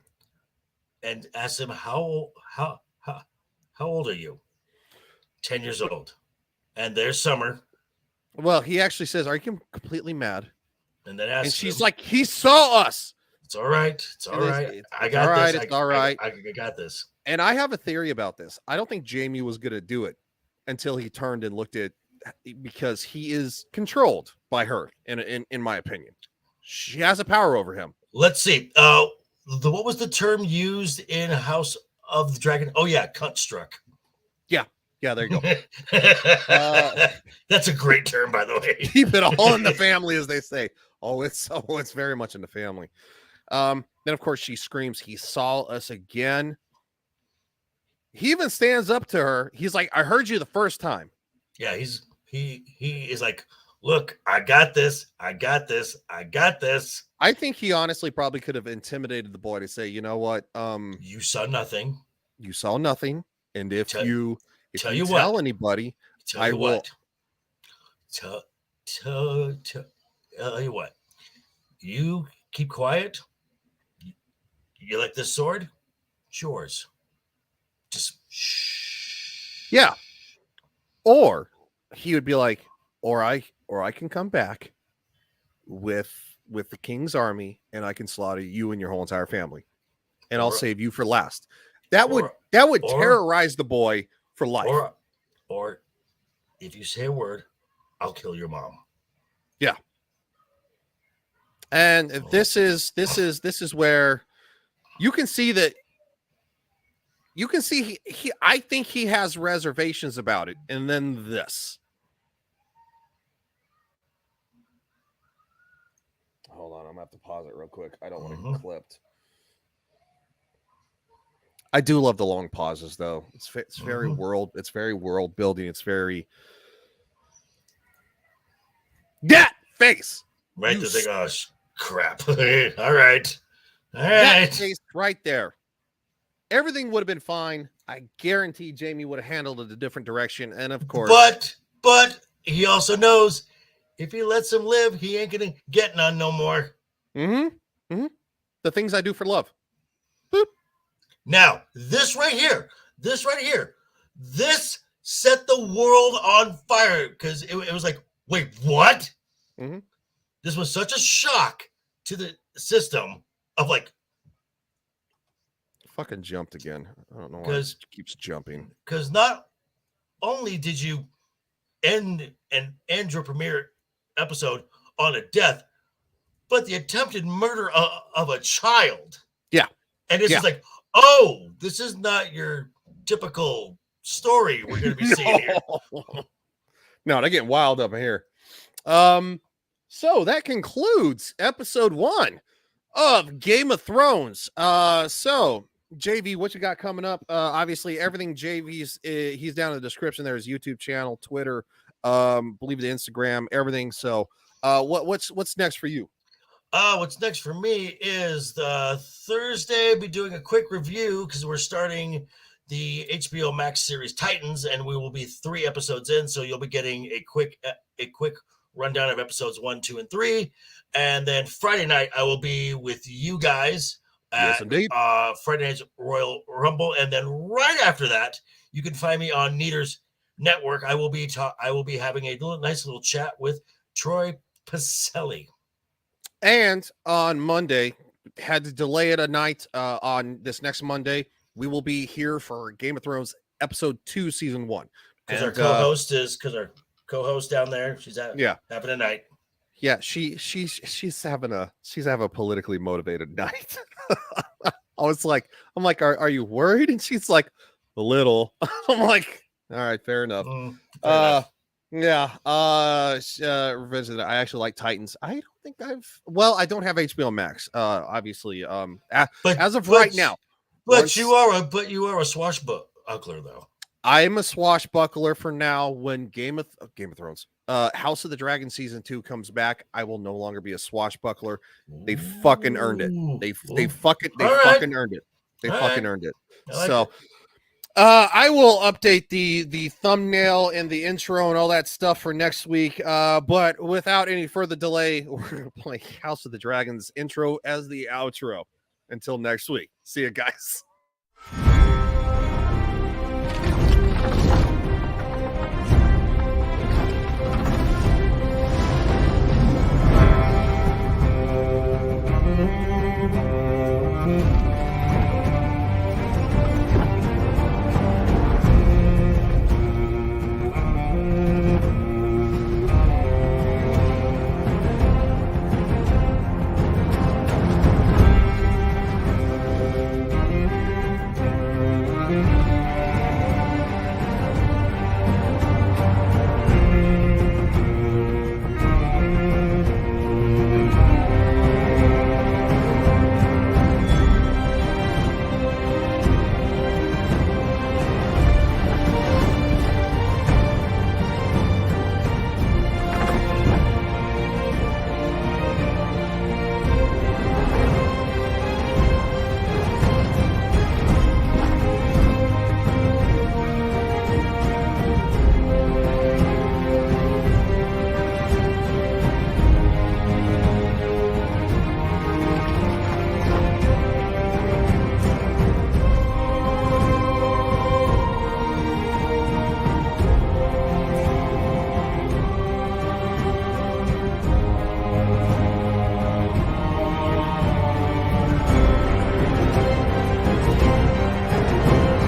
and asks him, "How old are you?" 10 years old. And there's Summer. Well, he actually says, "Are you completely mad?" And then she's like, "He saw us." It's all right. It's all right. I got this. It's all right. I got this. And I have a theory about this. I don't think Jaime was going to do it until he turned and looked at, because he is controlled by her, in my opinion. She has a power over him. Let's see. What was the term used in House of the Dragon? Oh, yeah, cunt struck. Yeah, there you go. That's a great term, by the way. Keep it all in the family, as they say. It's very much in the family. Then, of course, she screams, "He saw us again." He even stands up to her. He's like, "I heard you the first time." Yeah, he is like, "Look, I got this. I got this. I got this." I think he honestly probably could have intimidated the boy to say, "You know what? You saw nothing. You saw nothing. And if you tell what, anybody, I will tell you what. You keep quiet. You like this sword? It's yours. Just shh." Yeah. Or he would be like, or I can come back with the king's army, and I can slaughter you and your whole entire family, and I'll save you for last. That would terrorize the boy for life. Or if you say a word, I'll kill your mom. Yeah. And this is where you can see that. You can see he I think he has reservations about it. And then this. Hold on, I'm gonna have to pause it real quick. I don't want to get clipped. I do love the long pauses, though. It's very world. It's very world building. It's very that face. Right to think, "Oh crap!" All right. That face right there. Everything would have been fine. I guarantee Jaime would have handled it a different direction. And of course, but he also knows if he lets him live, he ain't gonna get none no more. The things I do for love. Boop. Now, this right here, this set the world on fire, because it was like, wait, what? This was such a shock to the system of like, fucking jumped again. I don't know why it keeps jumping. Because not only did you end your premiere episode on a death, but the attempted murder of a child. Yeah. And it's just like, oh, this is not your typical story we're going to be seeing here. No, they're getting wild up here. So that concludes episode 1 of Game of Thrones. So JV, what you got coming up? Obviously everything JV's he's down in the description. There's YouTube channel, Twitter, believe the Instagram, everything. So what's next for you? What's next for me is the Thursday. I'll be doing a quick review because we're starting the HBO Max series Titans, and we will be 3 episodes in. So you'll be getting a quick rundown of episodes 1, 2, and 3. And then Friday night, I will be with you guys Yes, at indeed. Friday night's Royal Rumble. And then right after that, you can find me on Neater's Network. I will be having a nice little chat with Troy Pacelli. And on Monday, had to delay it a night. On this next Monday, we will be here for Game of Thrones episode 2, season 1. Because our co-host down there, she's having a night. Yeah, she's having a politically motivated night. I'm like, are you worried? And she's like, a little. I'm like, all right, fair enough. Fair enough. Revisited. I actually like Titans. I don't think I don't have HBO Max. Obviously, as of right now. But you are a swashbuckler though. I'm a swashbuckler for now. When Game of Thrones, House of the Dragon season 2 comes back, I will no longer be a swashbuckler. They fucking earned it. They fucking earned it. They fucking earned it. So I will update the thumbnail and the intro and all that stuff for next week. But without any further delay, we're gonna play House of the Dragon's intro as the outro. Until next week. See you guys.